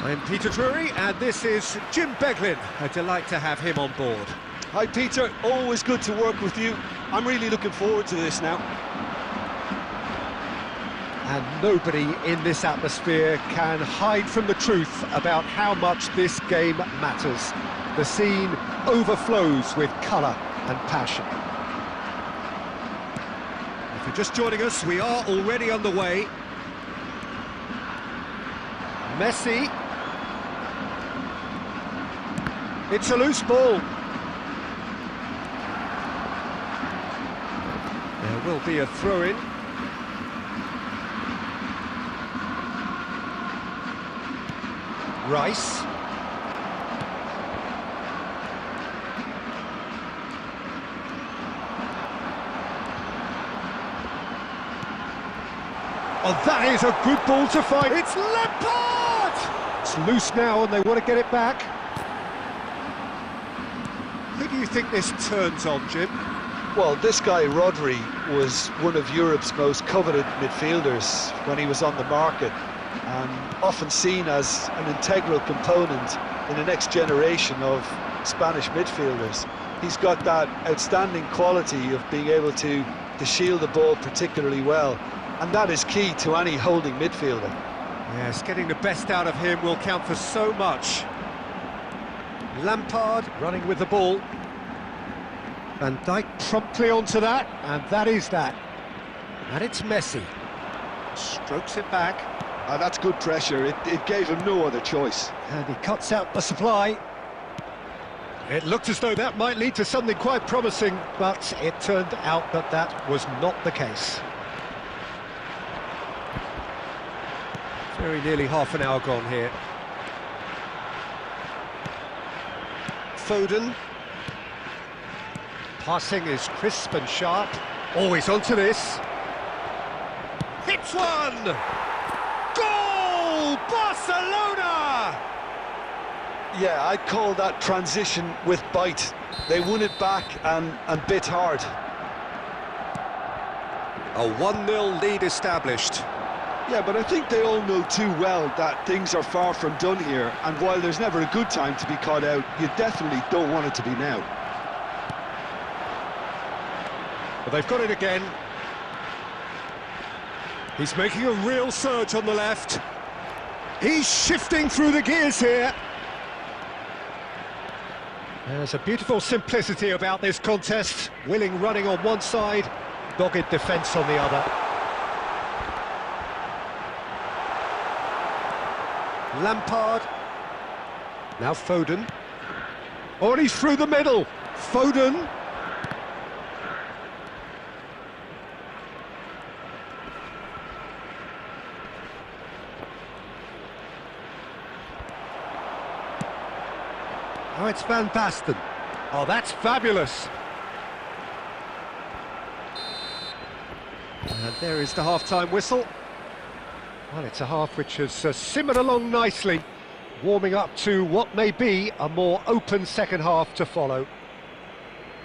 I'm Peter Drury and this is Jim Beglin. A delight to have him on board. Hi Peter, always good to work with you. I'm really looking forward to this now. And nobody in this atmosphere can hide from the truth about how much this game matters. The scene overflows with colour and passion. If you're just joining us, we are already on the way. Messi. It's a loose ball. There will be a throw-in. Rice. Oh, that is a good ball to find. It's Lampard! It's loose now and they want to get it back. Who do you think this turns on, Jim? Well, this guy, Rodri, was one of Europe's most coveted midfielders when he was on the market, and often seen as an integral component in the next generation of Spanish midfielders. He's got that outstanding quality of being able to shield the ball particularly well, and that is key to any holding midfielder. Yes, getting the best out of him will count for so much. Lampard running with the ball. Van Dijk promptly onto that, and that is that. And it's Messi. Strokes it back. That's good pressure. It gave him no other choice. And he cuts out the supply. It looked as though that might lead to something quite promising, but it turned out that that was not the case. Very nearly half an hour gone here. Foden. Passing is crisp and sharp. Always onto this. Hits one! Goal! Barcelona! Yeah, I'd call that transition with bite. They won it back and bit hard. A 1-0 lead established. Yeah, but I think they all know too well that things are far from done here, and while there's never a good time to be caught out, you definitely don't want it to be now. But they've got it again. He's making a real surge on the left. He's shifting through the gears here. There's a beautiful simplicity about this contest. Willing running on one side, dogged defence on the other. Lampard. Now Foden. Oh, and he's through the middle. Foden. Oh, it's Van Basten. Oh, that's fabulous. And there is the half-time whistle. Well, it's a half which has simmered along nicely, warming up to what may be a more open second half to follow.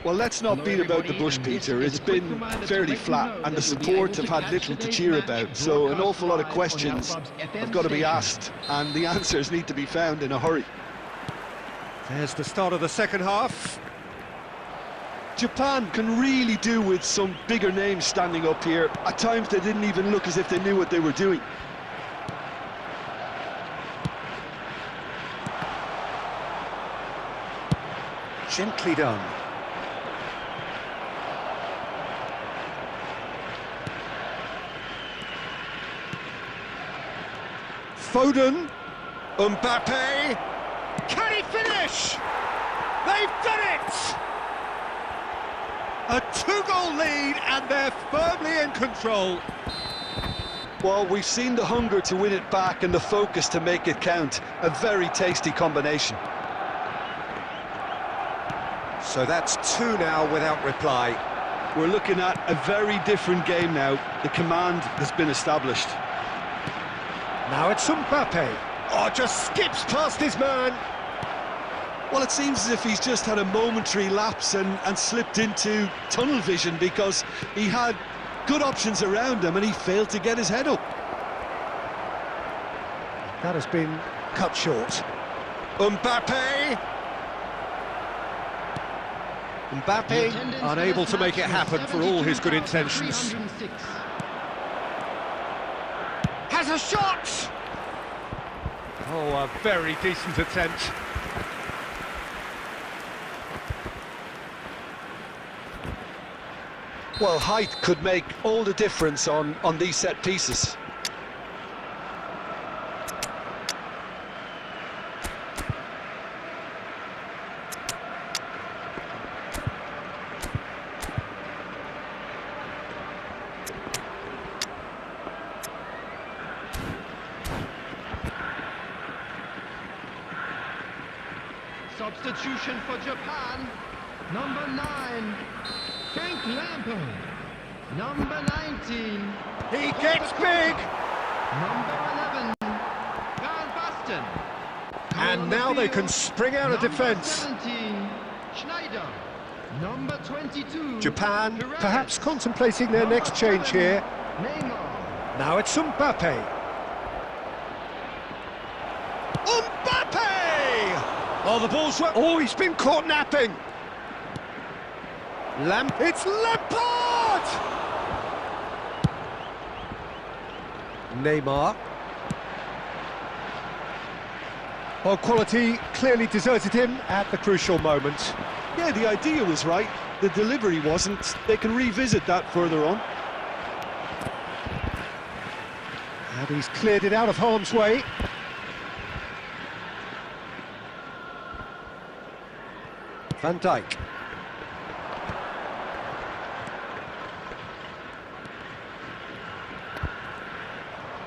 Well, let's not beat about the bush, Peter. It's been fairly flat, and the support have had little to cheer about, so an awful lot of questions have got to be asked, and the answers need to be found in a hurry. There's the start of the second half. Japan can really do with some bigger names standing up here. At times they didn't even look as if they knew what they were doing. Gently done. Foden. Mbappe. Can he finish? They've done it! A two-goal lead and they're firmly in control. Well, we've seen the hunger to win it back and the focus to make it count. A very tasty combination. So that's two now without reply. We're looking at a very different game now. The command has been established. Now it's Mbappe. Oh, just skips past his man. Well, it seems as if he's just had a momentary lapse and slipped into tunnel vision, because he had good options around him and he failed to get his head up. That has been cut short. Mbappe. Mbappe unable to make it happen for all his good intentions. Has a shot! Oh, a very decent attempt. Well, height could make all the difference on these set pieces. Substitution for Japan. Number 9, Frank Lampard. Number 19. He gets big! Number 11, Van Basten. And now they can spring out of defence. 17, Schneider. Number 22. Japan Perez. perhaps contemplating their next change here. Neymar. Now it's Mbappe. Mbappe! Oh, the ball's... Oh, he's been caught napping. It's Lampard! Neymar. Oh, quality clearly deserted him at the crucial moment. Yeah, the idea was right, the delivery wasn't. They can revisit that further on. And he's cleared it out of harm's way. Van Dijk.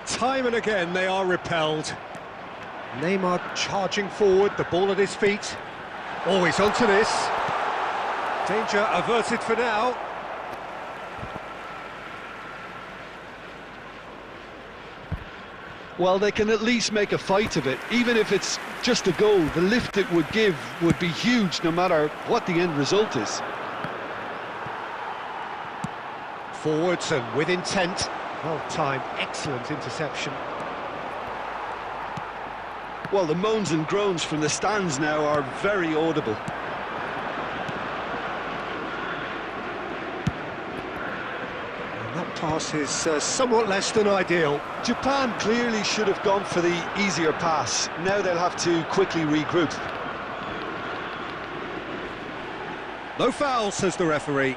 Time and again they are repelled. Neymar charging forward, the ball at his feet. Always onto this. Danger averted for now. Well, they can at least make a fight of it. Even if it's just a goal, the lift it would give would be huge no matter what the end result is. Forwards and with intent. Well timed, excellent interception. Well, the moans and groans from the stands now are very audible. And that pass is somewhat less than ideal. Japan clearly should have gone for the easier pass. Now they'll have to quickly regroup. No foul, says the referee.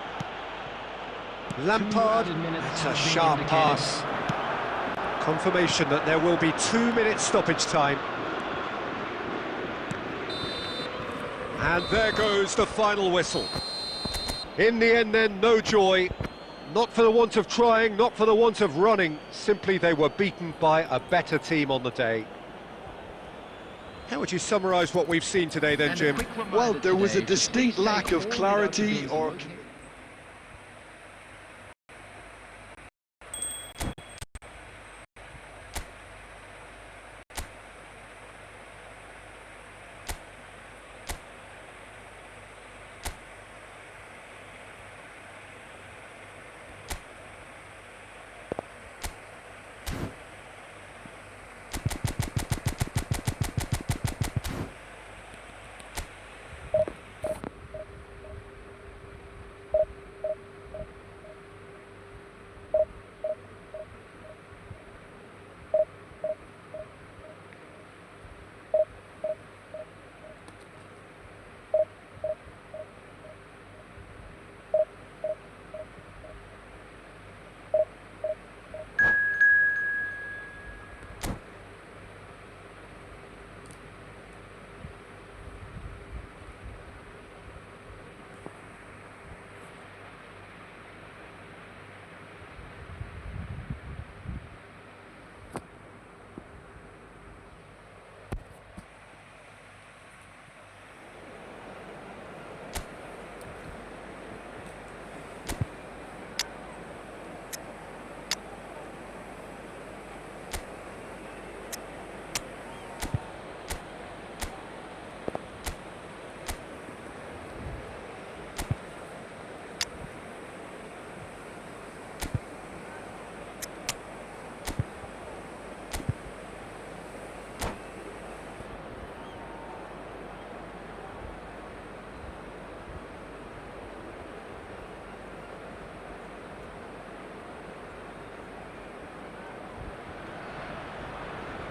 Lampard, it's a sharp pass. Confirmation that there will be 2 minutes stoppage time. And there goes the final whistle. In the end then, no joy. Not for the want of trying, not for the want of running. Simply they were beaten by a better team on the day. How would you summarise what we've seen today then, Jim? Well, there was a distinct lack of clarity or...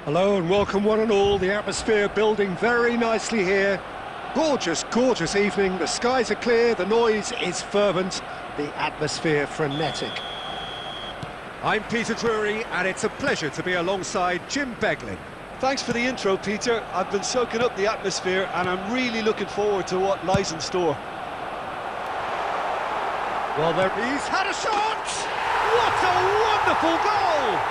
Hello and welcome one and all. The atmosphere building very nicely here. Gorgeous, gorgeous evening. The skies are clear, the noise is fervent, the atmosphere frenetic. I'm Peter Drury and it's a pleasure to be alongside Jim Beglin. Thanks for the intro, Peter. I've been soaking up the atmosphere and I'm really looking forward to what lies in store. Well, he's had a shot! What a wonderful goal!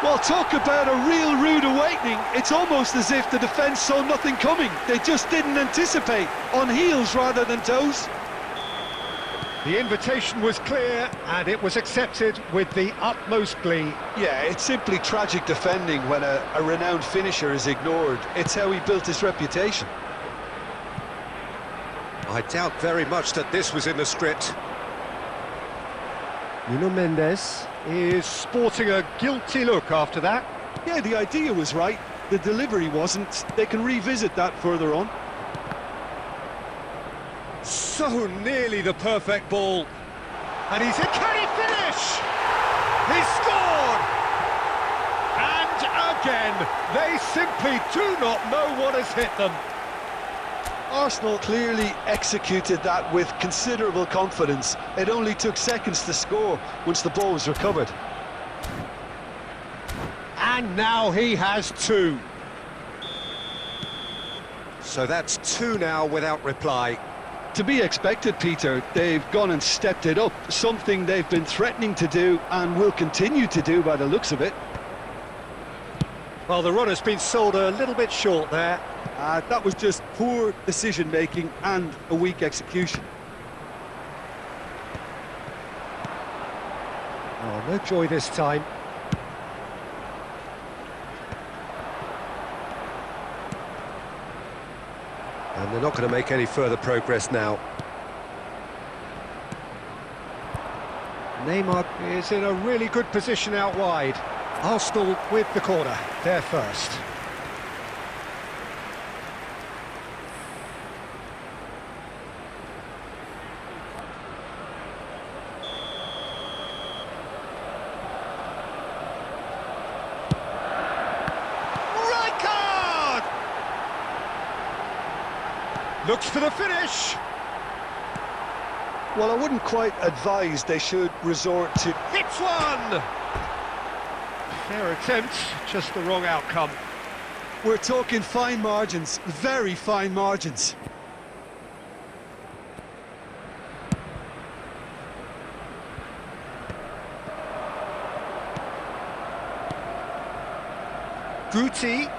Well, talk about a real rude awakening. It's almost as if the defence saw nothing coming. They just didn't anticipate, on heels rather than toes. The invitation was clear and it was accepted with the utmost glee. Yeah, it's simply tragic defending when a renowned finisher is ignored. It's how he built his reputation. I doubt very much that this was in the script. Nuno Mendes is sporting a guilty look after that. Yeah, the idea was right. The delivery wasn't. They can revisit that further on. So nearly the perfect ball. And he's in. Can he finish? He scored! And again, they simply do not know what has hit them. Arsenal clearly executed that with considerable confidence. It only took seconds to score once the ball was recovered. And now he has two. So that's two now without reply. To be expected, Peter. They've gone and stepped it up, something they've been threatening to do and will continue to do by the looks of it. Well, the run has been sold a little bit short there. That was just poor decision-making and a weak execution. Oh, no joy this time. And they're not going to make any further progress now. Neymar is in a really good position out wide. Arsenal with the corner, they're first. Looks for the finish. Well, I wouldn't quite advise they should resort to... Hits one! Fair attempt, just the wrong outcome. We're talking fine margins, very fine margins. Guti,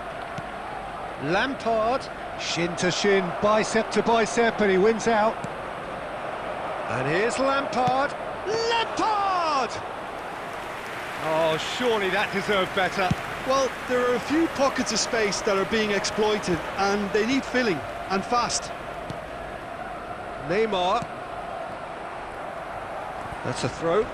Lampard, shin to shin, bicep to bicep, and he wins out. And here's Lampard. Lampard! Oh, surely that deserved better. Well, there are a few pockets of space that are being exploited, and they need filling, and fast. Neymar. That's a throw.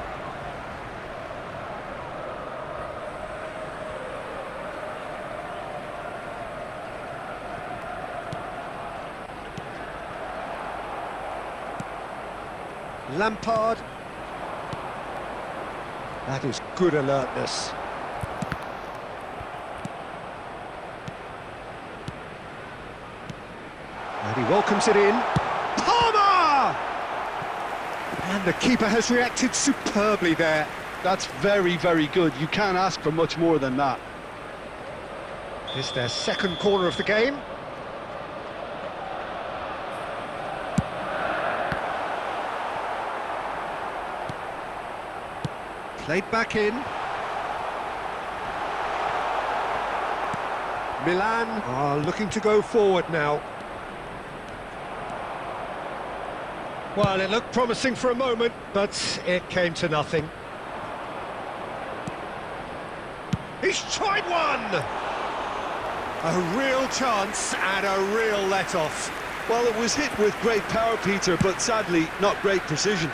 Lampard. That is good alertness. And he welcomes it in. Palmer! And the keeper has reacted superbly there. That's very, very good. You can't ask for much more than that. It's their second corner of the game. Played back in. Milan are looking to go forward now. Well, it looked promising for a moment, but it came to nothing. He's tried one! A real chance and a real let-off. Well, it was hit with great power, Peter, but sadly, not great precision.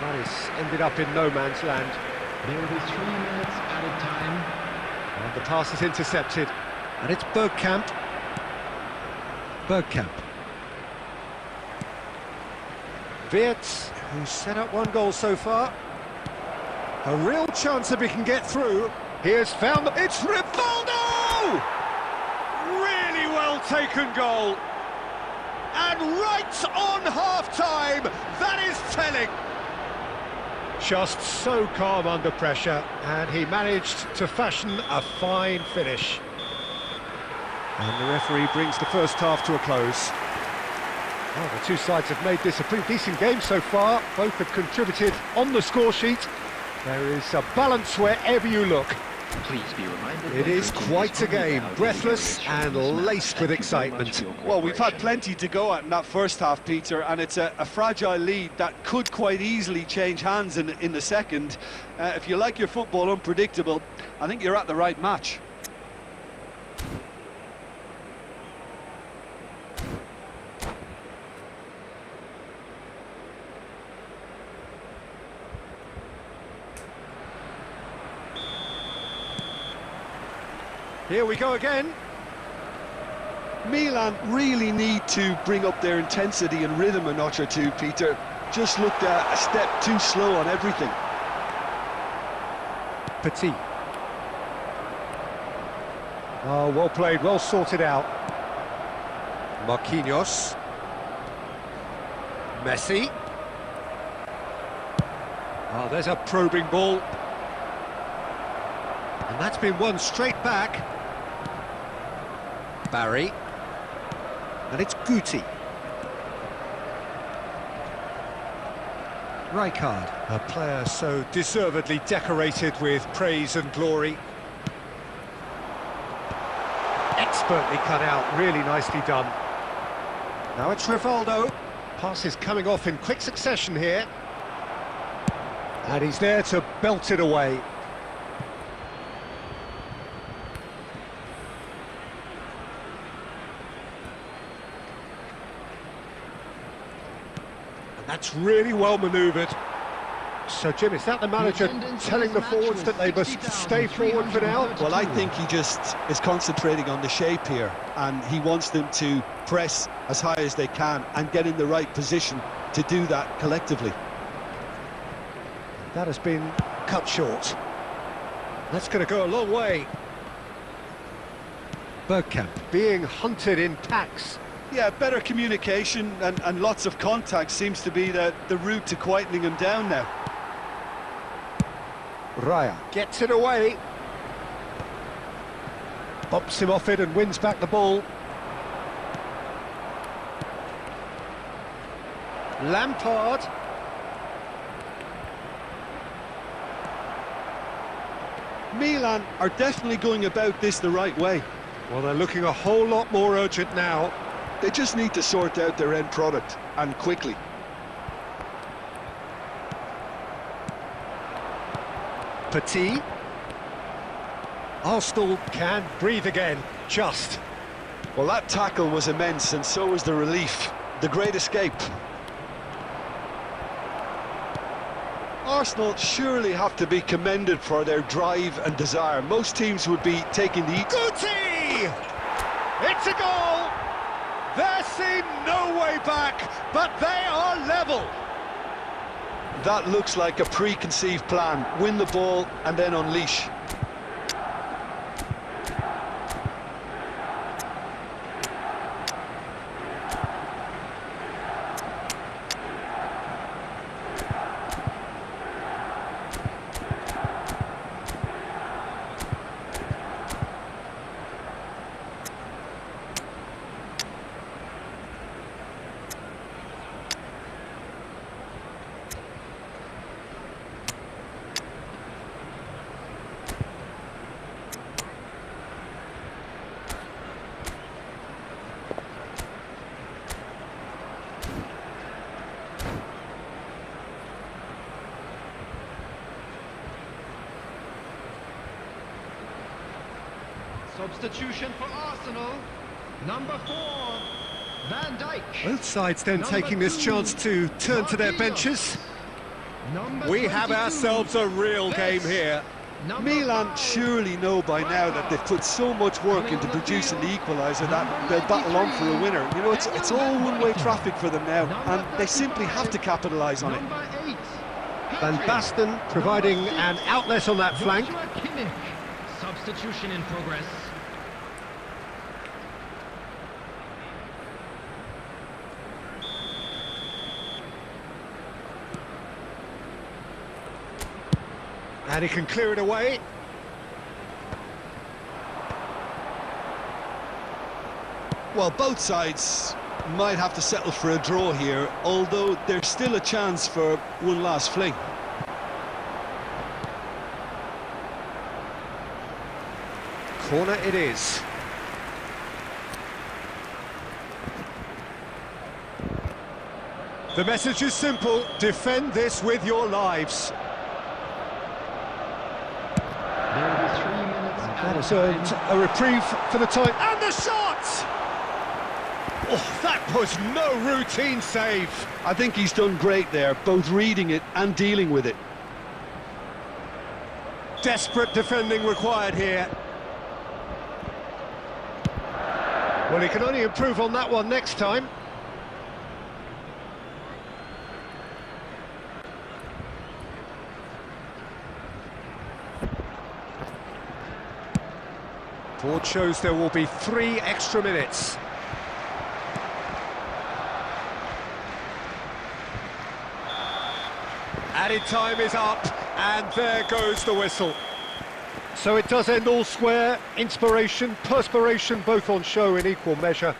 That is ended up in no man's land. There will be 3 minutes added time. And the pass is intercepted. And it's Bergkamp. Bergkamp. Wirtz, who's set up 1 goal so far. A real chance if he can get through. Here's found... It's Rivaldo! Really well taken goal. And right on half-time. That is telling. Just so calm under pressure, and he managed to fashion a fine finish. And the referee brings the first half to a close. Well, the two sides have made this a pretty decent game so far. Both have contributed on the score sheet. There is a balance wherever you look. Please be reminded. It is quite a game, breathless and laced with excitement. Well, we've had plenty to go at in that first half, Peter, and it's a fragile lead that could quite easily change hands in the second. If you like your football unpredictable, I think you're at the right match. Here we go again. Milan really need to bring up their intensity and rhythm a notch or two, Peter. Just looked a step too slow on everything. Petit. Oh, well played, well sorted out. Marquinhos. Messi. Oh, there's a probing ball. And that's been won straight back. Barry. And it's Guti. Rijkaard, a player so deservedly decorated with praise and glory. Expertly cut out, really nicely done. Now it's Rivaldo. Pass is coming off in quick succession here. And he's there to belt it away. That's really well manoeuvred. So, Jim, is that the manager telling the forwards that they must stay forward for now? Well, I think he just is concentrating on the shape here, and he wants them to press as high as they can and get in the right position to do that collectively. That has been cut short. That's going to go a long way. Bergkamp being hunted in packs. Yeah, better communication and lots of contact seems to be the route to quietening him down now. Raya gets it away. Bops him off it and wins back the ball. Lampard. Milan are definitely going about this the right way. Well, they're looking a whole lot more urgent now. They just need to sort out their end product, and quickly. Petit. Arsenal can breathe again, just. Well, that tackle was immense, and so was the relief. The great escape. Arsenal surely have to be commended for their drive and desire. Most teams would be taking the... Guti! It's a goal! There seemed no way back, but they are level. That looks like a preconceived plan. Win the ball and then unleash. Substitution for Arsenal. Number 4, Van Dijk. Both sides then Number taking this 2, chance to turn to their Marquinhos. benches. Number We have 22, ourselves a real game Dest. here. Number Milan 5, surely know by now that they've put so much work into producing the equaliser that they'll battle on for a winner. You know, it's all one-way traffic for them now, and they simply have to capitalise on it. Number 8, Van Pedri. Basten providing Number 6, an outlet on that flank. Joshua Kimmich. Substitution in progress. And he can clear it away. Well, both sides might have to settle for a draw here, although there's still a chance for one last fling. Corner it is. The message is simple: defend this with your lives. There will be 3 minutes That is added time. a reprieve for the time. And the shot! Oh, that was no routine save. I think he's done great there, both reading it and dealing with it. Desperate defending required here. Well, he can only improve on that one next time. Board shows there will be 3 extra minutes. Added time is up, and there goes the whistle. So it does end all square. Inspiration, perspiration, both on show in equal measure.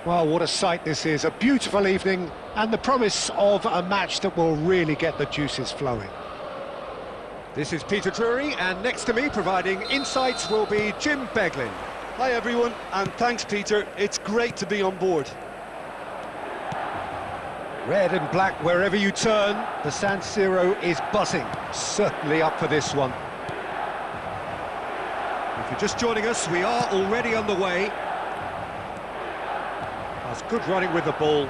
Well, what a sight this is. A beautiful evening and the promise of a match that will really get the juices flowing. This is Peter Drury, and next to me providing insights will be Jim Beglin. Hi everyone, and thanks Peter, it's great to be on board. Red and black wherever you turn, the San Siro is buzzing. Certainly up for this one. If you're just joining us, we are already on the way. That's good running with the ball.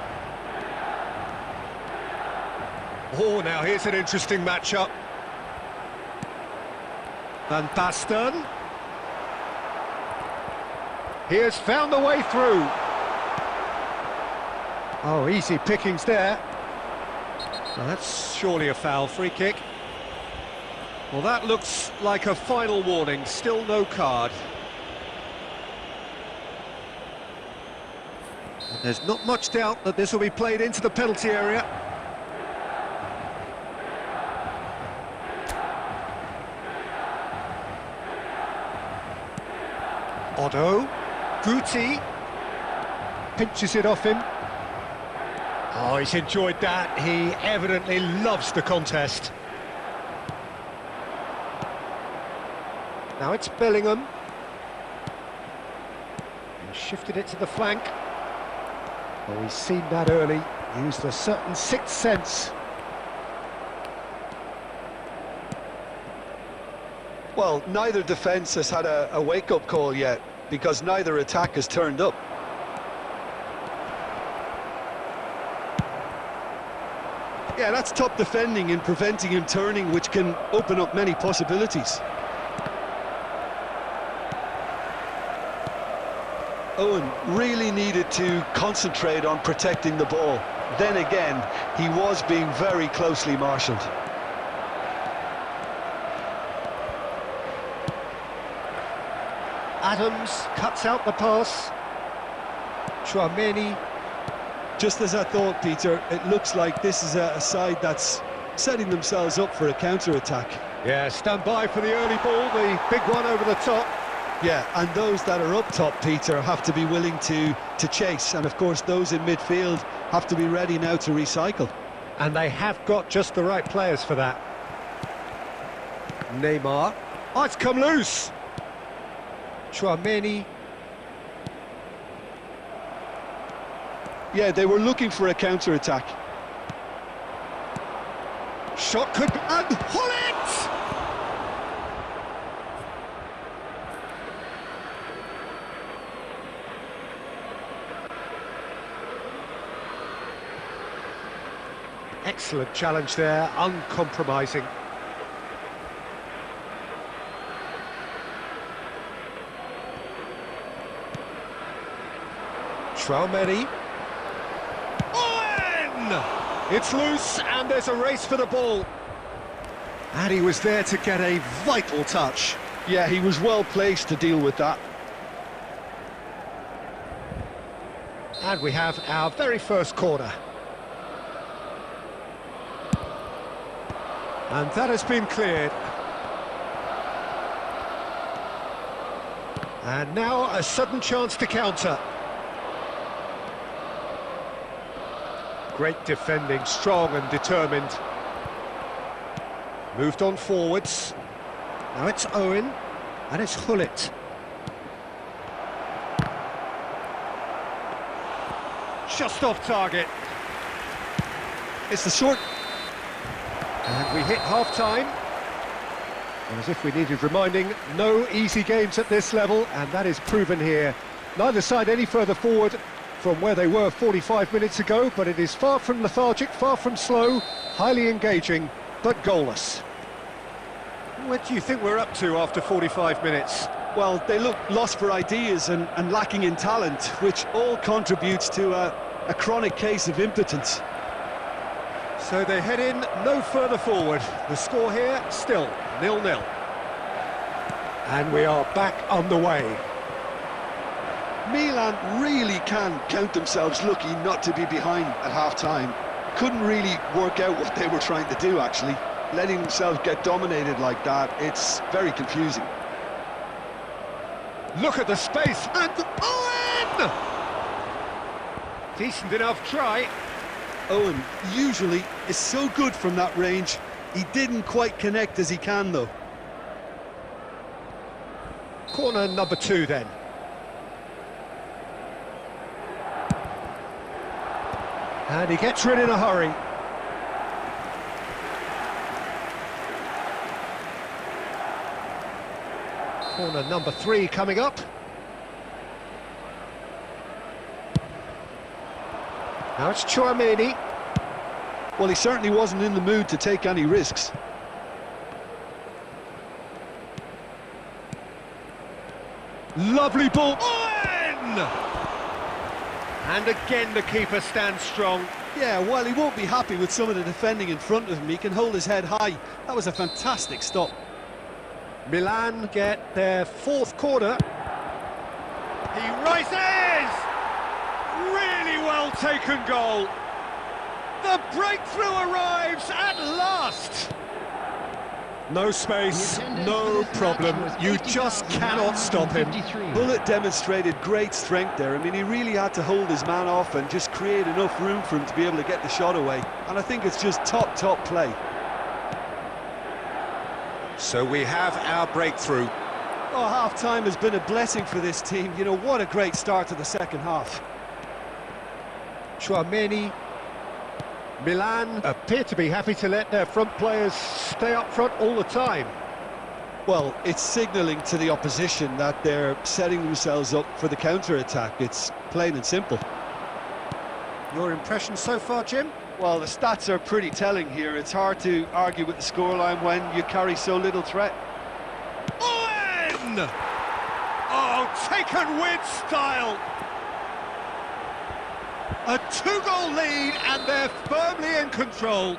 Oh, now here's an interesting matchup. Van Basten. He has found the way through. Oh, easy pickings there. So that's surely a foul. Free kick. Well, that looks like a final warning. Still no card. And there's not much doubt that this will be played into the penalty area. Otto, Guti, pinches it off him. Oh, he's enjoyed that. He evidently loves the contest. Now it's Bellingham. He shifted it to the flank. Oh, he's seen that early. Used a certain sixth sense. Well, neither defence has had a wake-up call yet, because neither attack has turned up. Yeah, that's top defending and preventing him turning, which can open up many possibilities. Owen really needed to concentrate on protecting the ball. Then again, he was being very closely marshalled. Adams cuts out the pass. Chouameni. Just as I thought, Peter, it looks like this is a side that's setting themselves up for a counter-attack. Yeah, stand by for the early ball, the big one over the top. Yeah, and those that are up top, Peter, have to be willing to chase. And of course, those in midfield have to be ready now to recycle. And they have got just the right players for that. Neymar. Oh, it's come loose. Chouameni. Yeah, they were looking for a counter-attack. Shot could... and Hullet! Excellent challenge there, uncompromising. Chouameni. Owen! It's loose and there's a race for the ball. And he was there to get a vital touch. Yeah, he was well placed to deal with that. And we have our very first corner. And that has been cleared. And now a sudden chance to counter. Great defending, strong and determined. Moved on forwards. Now it's Owen, and it's Hullet. Just off target. It's the short... And we hit half-time. And as if we needed reminding, no easy games at this level, and that is proven here. Neither side any further forward from where they were 45 minutes ago, but it is far from lethargic, far from slow, highly engaging, but goalless. What do you think we're up to after 45 minutes? Well, they look lost for ideas and lacking in talent, which all contributes to a chronic case of impotence. So they head in no further forward. The score here, still 0-0. And we are back on the way. Milan really can count themselves lucky not to be behind at half-time. Couldn't really work out what they were trying to do, actually. Letting themselves get dominated like that, it's very confusing. Look at the space, and Owen! Decent enough try. Owen usually is so good from that range. He didn't quite connect as he can, though. Corner number 2 then. And he gets rid in a hurry. Corner number 3 coming up. Now it's Chouameni. Well, he certainly wasn't in the mood to take any risks. Lovely ball. Owen! And again the keeper stands strong. Yeah, while he won't be happy with some of the defending in front of him, he can hold his head high. That was a fantastic stop. Milan get their 4th corner. He rises! Really well taken goal. The breakthrough arrives at last. No space, no problem. You just cannot stop him. Bullet demonstrated great strength there. I mean, he really had to hold his man off and just create enough room for him to be able to get the shot away. And I think it's just top play. So we have our breakthrough. Oh, half-time has been a blessing for this team. You know, what a great start to the second half. Chouameni. Milan appear to be happy to let their front players stay up front all the time. Well, it's signalling to the opposition that they're setting themselves up for the counter-attack. It's plain and simple. Your impression so far, Jim? Well, the stats are pretty telling here. It's hard to argue with the scoreline when you carry so little threat. Owen! Oh, taken with style! A 2-goal lead, and they're firmly in control.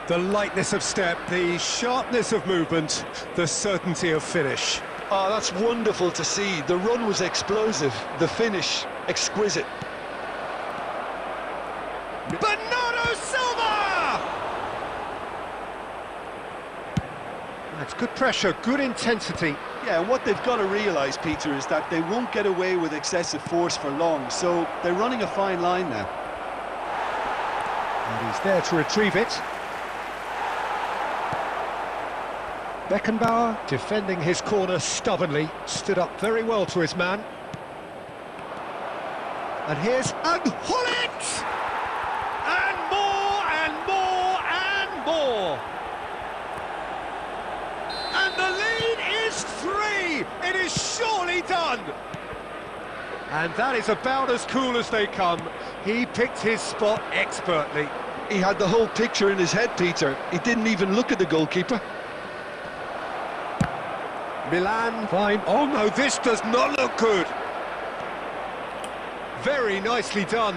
The lightness of step, the sharpness of movement, the certainty of finish. Oh, that's wonderful to see. The run was explosive, the finish exquisite. Bernardo Silva! That's good pressure, good intensity. Yeah, and what they've got to realise, Peter, is that they won't get away with excessive force for long, so they're running a fine line now. And he's there to retrieve it. Beckenbauer, defending his corner stubbornly, stood up very well to his man. And here's... and Hullet! And more, and more, and more! And the lead is 3! It is surely done! And that is about as cool as they come. He picked his spot expertly. He had the whole picture in his head, Peter. He didn't even look at the goalkeeper. Milan, fine. Oh no, this does not look good. Very nicely done.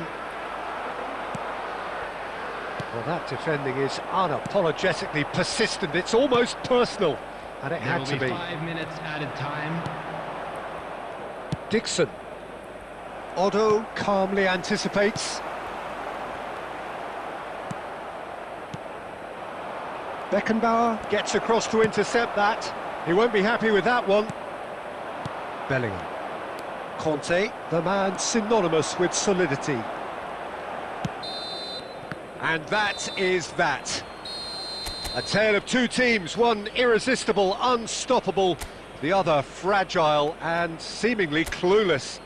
Well, that defending is unapologetically persistent. It's almost personal, and it had to be. 5 minutes added time. Dixon. Otto calmly anticipates. Beckenbauer gets across to intercept that. He won't be happy with that one. Bellingham. Conte, the man synonymous with solidity. And that is that. A tale of two teams, one irresistible, unstoppable, the other fragile and seemingly clueless.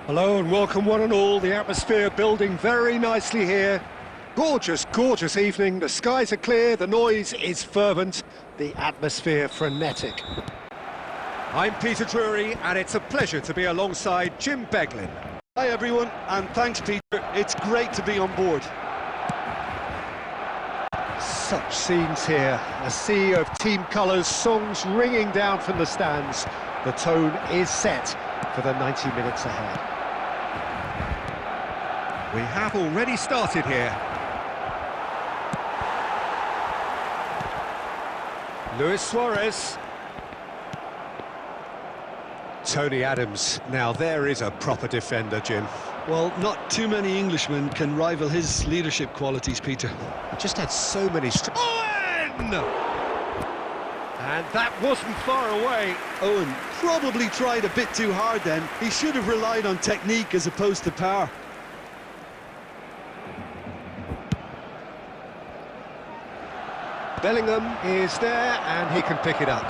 Hello and welcome one and all. The atmosphere building very nicely here. Gorgeous, gorgeous evening. The skies are clear, the noise is fervent, the atmosphere frenetic. I'm Peter Drury and it's a pleasure to be alongside Jim Beglin. Hi everyone, and thanks Peter, it's great to be on board. Such scenes here, a sea of team colours, songs ringing down from the stands. The tone is set for the 90 minutes ahead. We have already started here. Luis Suarez. Tony Adams. Now there is a proper defender, Jim. Well, not too many Englishmen can rival his leadership qualities, Peter. He just had so many... Owen! And that wasn't far away. Owen probably tried a bit too hard then. He should have relied on technique as opposed to power. Bellingham is there and he can pick it up.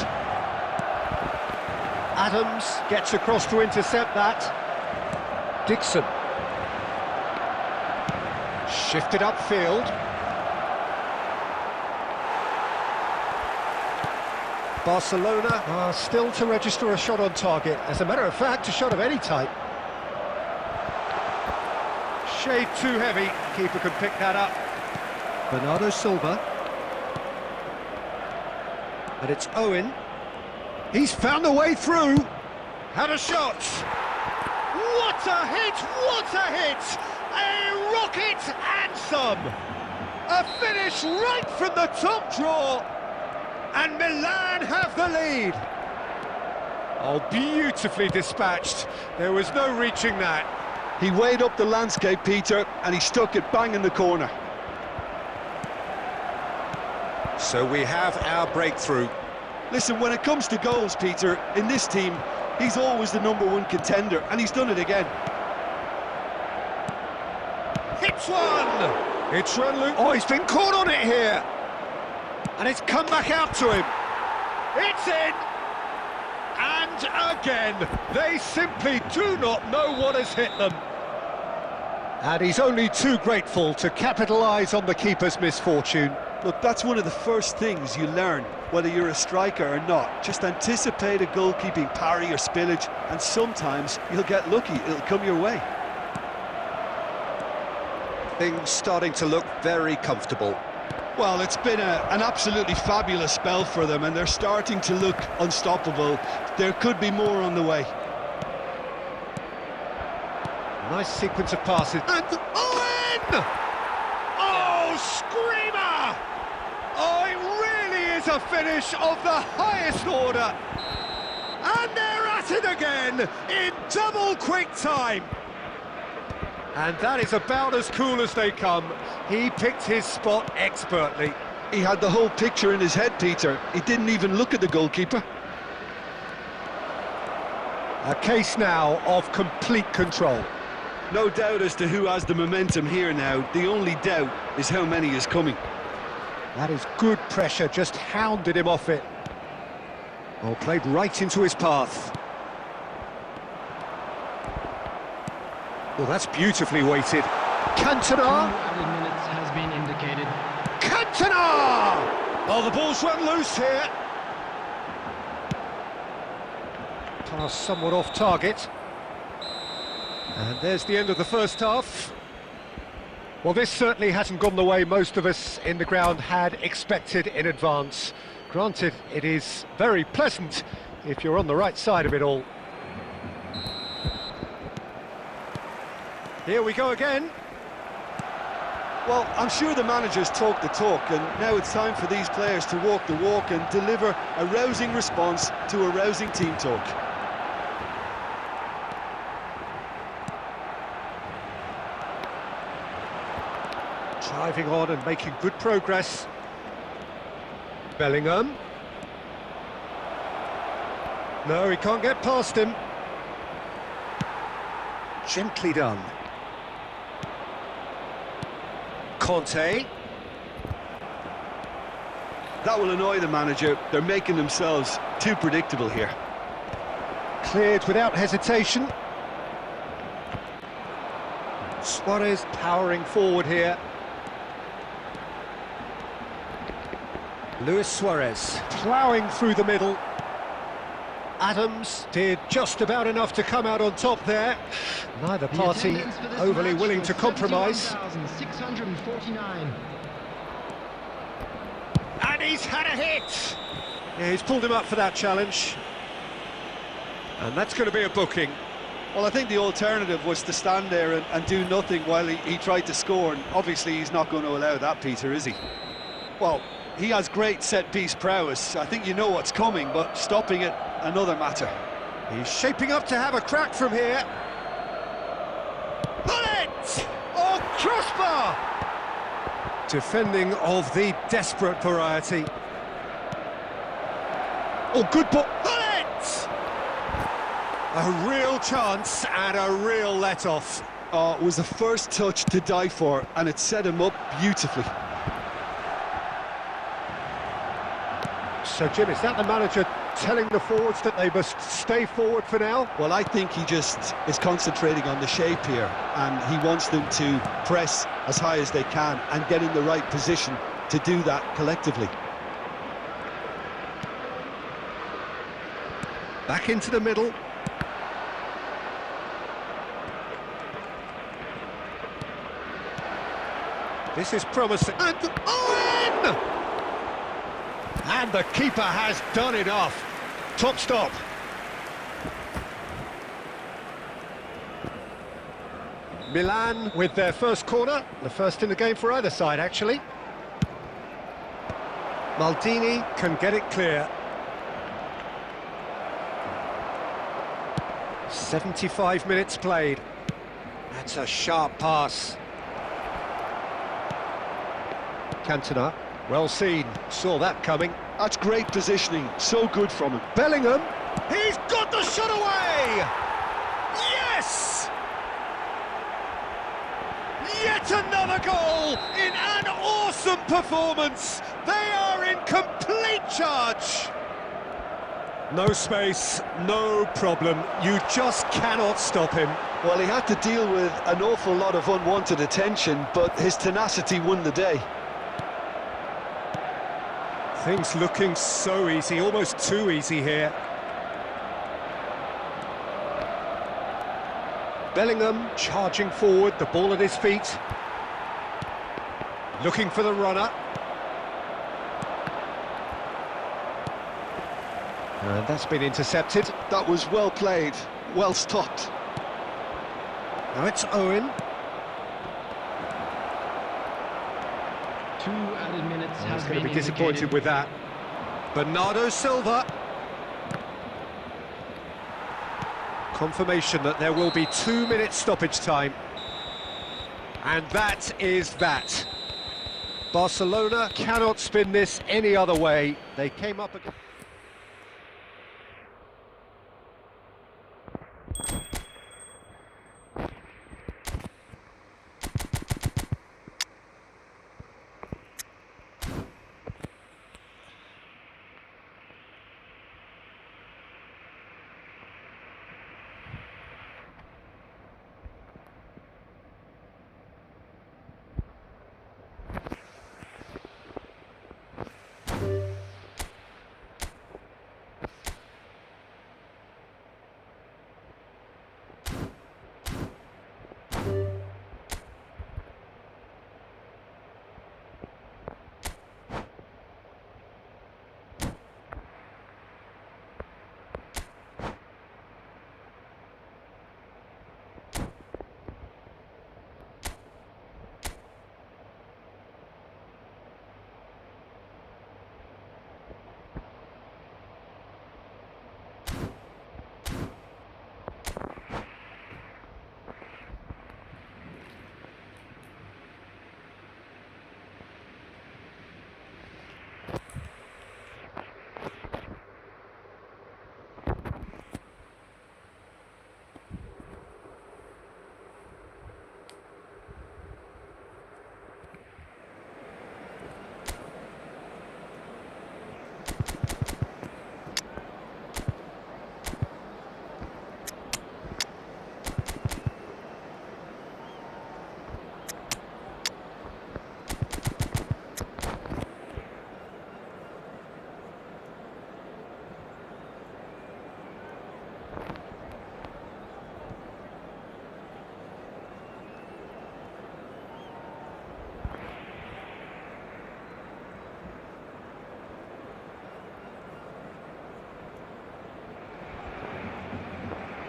Adams gets across to intercept that. Dixon. Shifted upfield. Barcelona are still to register a shot on target. As a matter of fact, a shot of any type. Shade too heavy. Keeper can pick that up. Bernardo Silva. And it's Owen. He's found a way through. Had a shot. What a hit! What a hit! A rocket and some. A finish right from the top draw. And Milan have the lead. Oh, beautifully dispatched. There was no reaching that. He weighed up the landscape, Peter, and he stuck it bang in the corner. So we have our breakthrough. Listen, when it comes to goals, Peter, in this team, he's always the #1 contender, and he's done it again. Hits one! It's ronaldo. Oh, he's been caught on it here. And it's come back out to him. It's in! And again, they simply do not know what has hit them. And he's only too grateful to capitalise on the keeper's misfortune. Look, that's one of the first things you learn, whether you're a striker or not. Just anticipate a goalkeeping parry or spillage, and sometimes you'll get lucky, it'll come your way. Things starting to look very comfortable. Well, it's been an absolutely fabulous spell for them, and they're starting to look unstoppable. There could be more on the way. Nice sequence of passes. And Owen! Oh, screamer! Oh, it really is a finish of the highest order. And they're at it again in double quick time. And that is about as cool as they come. He picked his spot expertly. He had the whole picture in his head, Peter. He didn't even look at the goalkeeper. A case now of complete control. No doubt as to who has the momentum here now. The only doubt is how many is coming. That is good pressure, just hounded him off it. Oh, played right into his path. Well, that's beautifully weighted. Cantona! 2 added minutes has been indicated. Cantona! Oh, the ball's run loose here. Pass somewhat off target. And there's the end of the first half. Well, this certainly hasn't gone the way most of us in the ground had expected in advance. Granted, it is very pleasant if you're on the right side of it all. Here we go again. Well, I'm sure the managers talk the talk, and now it's time for these players to walk the walk and deliver a rousing response to a rousing team talk. Driving on and making good progress. Bellingham. No, he can't get past him. Gently done. Conte. That will annoy the manager. They're making themselves too predictable here. Cleared without hesitation. Suarez powering forward here. Luis Suarez ploughing through the middle. Adams did just about enough to come out on top there. Neither The party attendance for this overly match willing was to compromise. 71,649. And he's had a hit! Yeah, he's pulled him up for that challenge. And that's going to be a booking. Well, I think the alternative was to stand there and do nothing while he tried to score, and obviously he's not going to allow that, Peter, is he? Well, he has great set-piece prowess. I think you know what's coming, but stopping it, another matter. He's shaping up to have a crack from here. Bullet! Oh, crossbar! Defending of the desperate variety. Oh, good ball. Bullet! A real chance and a real let-off. Oh, it was the first touch to die for, and it set him up beautifully. So, Jim, is that the manager telling the forwards that they must stay forward for now? Well, I think he just is concentrating on the shape here, and he wants them to press as high as they can and get in the right position to do that collectively. Back into the middle. This is promising. And Owen! And the keeper has done enough. Top stop. Milan with their first corner. The first in the game for either side, actually. Maldini can get it clear. 75 minutes played. That's a sharp pass. Cantona, well seen, saw that coming. That's great positioning, so good from him. Bellingham, he's got the shot away! Yes! Yet another goal in an awesome performance. They are in complete charge. No space, no problem. You just cannot stop him. Well, he had to deal with an awful lot of unwanted attention, but his tenacity won the day. Things looking so easy, almost too easy here. Bellingham charging forward, the ball at his feet. Looking for the runner. And that's been intercepted. That was well played, well stopped. Now it's Owen. 2 added minutes has He's going to been be disappointed indicated. with that. Bernardo Silva. Confirmation that there will be 2 minutes stoppage time. And that is that. Barcelona cannot spin this any other way. They came up against...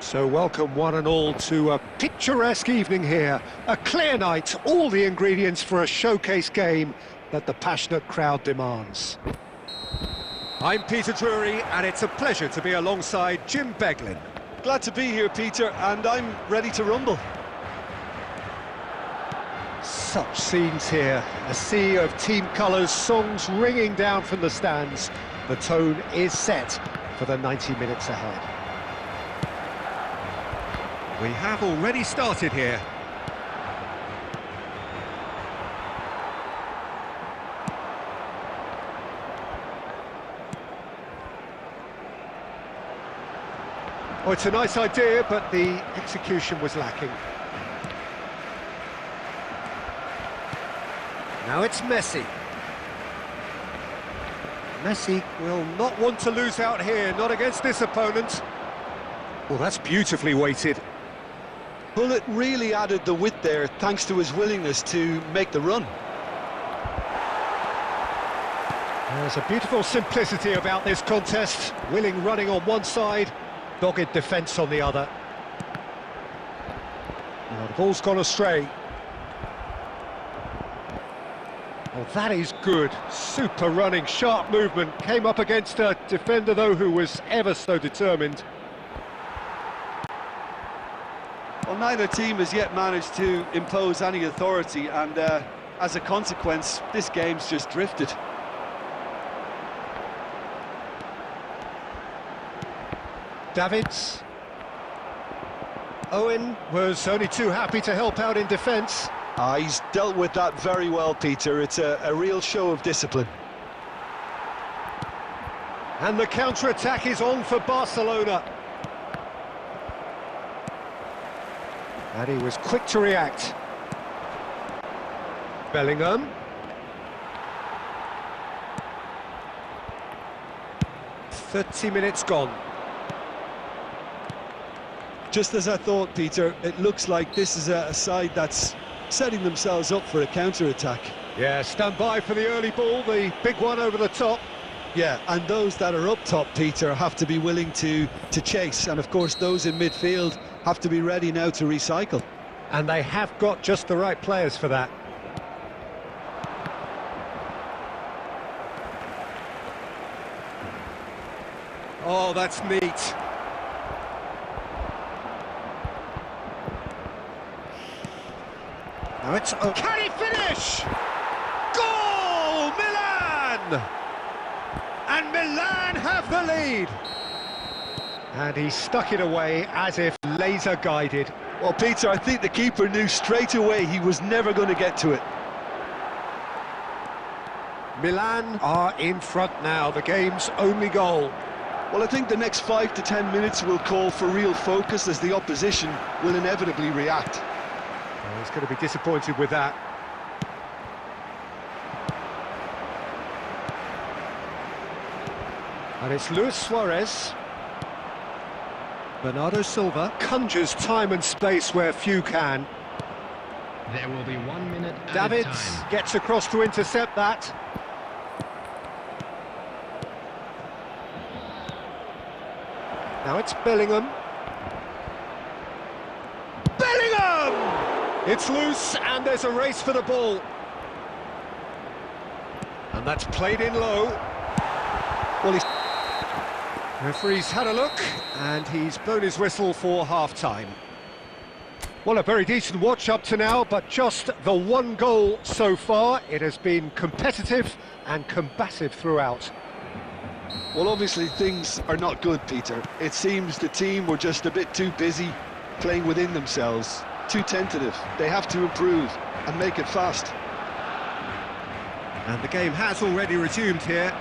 So welcome one and all to a picturesque evening here. A clear night, all the ingredients for a showcase game that the passionate crowd demands. I'm Peter Drury, and it's a pleasure to be alongside Jim Beglin. Glad to be here, Peter, and I'm ready to rumble. Such scenes here, a sea of team colours, songs ringing down from the stands. The tone is set for the 90 minutes ahead. We have already started here. Oh, it's a nice idea, but the execution was lacking. Now it's Messi. Messi will not want to lose out here, not against this opponent. Well, that's beautifully weighted. Well, it really added the width there, thanks to his willingness to make the run. There's a beautiful simplicity about this contest. Willing running on one side, dogged defence on the other. Now the ball's gone astray. Oh, that is good. Super running, sharp movement. Came up against a defender, though, who was ever so determined. Well, neither team has yet managed to impose any authority, and as a consequence, this game's just drifted. Davids. Owen was only too happy to help out in defence. He's dealt with that very well, Peter. It's a real show of discipline. And the counter-attack is on for Barcelona. And he was quick to react. Bellingham. "30 minutes gone. Just as I thought, Peter, it looks like this is a side that's setting themselves up for a counter-attack. Yeah, stand by for the early ball, the big one over the top. Yeah, and those that are up top, Peter, have to be willing to chase, and of course those in midfield have to be ready now to recycle. And they have got just the right players for that. Oh, that's neat. Now it's... Oh, can he finish? Goal! Milan! And Milan have the lead. And he stuck it away as if laser-guided. Well, Peter, I think the keeper knew straight away he was never going to get to it. Milan are in front now, the game's only goal. Well, I think the next 5 to 10 minutes will call for real focus, as the opposition will inevitably react. Oh, he's going to be disappointed with that. And it's Luis Suarez. Bernardo Silva conjures time and space where few can. There will be 1 minute added Davids time. gets across to intercept that. Now it's Bellingham. Bellingham! It's loose and there's a race for the ball. And that's played in low. Well, he's... Referee's had a look, and he's blown his whistle for half-time. Well, a very decent watch up to now, but just the one goal so far. It has been competitive and combative throughout. Well, obviously things are not good, Peter. It seems the team were just a bit too busy playing within themselves, too tentative. They have to improve and make it fast. And the game has already resumed here.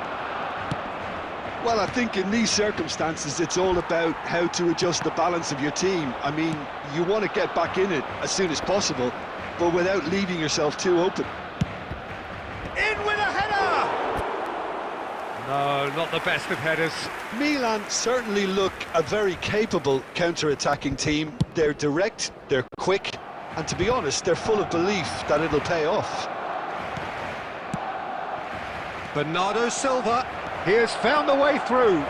Well, I think in these circumstances it's all about how to adjust the balance of your team. I mean, you want to get back in it as soon as possible, but without leaving yourself too open. In with a header! No, not the best of headers. Milan certainly look a very capable counter-attacking team. They're direct, they're quick, and to be honest, they're full of belief that it'll pay off. Bernardo Silva, he has found a way through.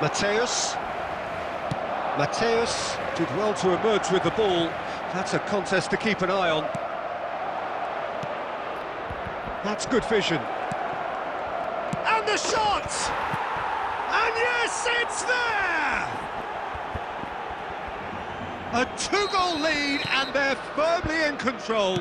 Mateus. Mateus did well to emerge with the ball. That's a contest to keep an eye on. That's good vision. And the shot! And yes, it's there! A two-goal lead, and they're firmly in control.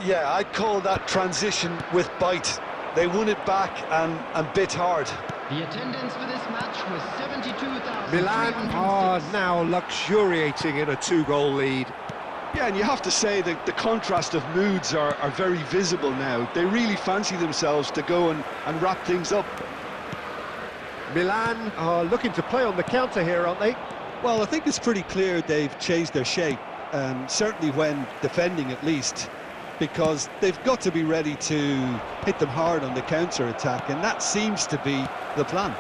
Yeah, I'd call that transition with bite. They won it back and bit hard. The attendance for this match was 72,000. Milan are now luxuriating in a two-goal lead. Yeah, and you have to say that the contrast of moods are very visible now. They really fancy themselves to go and wrap things up. Milan are looking to play on the counter here, aren't they? Well, I think it's pretty clear they've changed their shape, certainly when defending at least, because they've got to be ready to hit them hard on the counter-attack, and that seems to be the plan.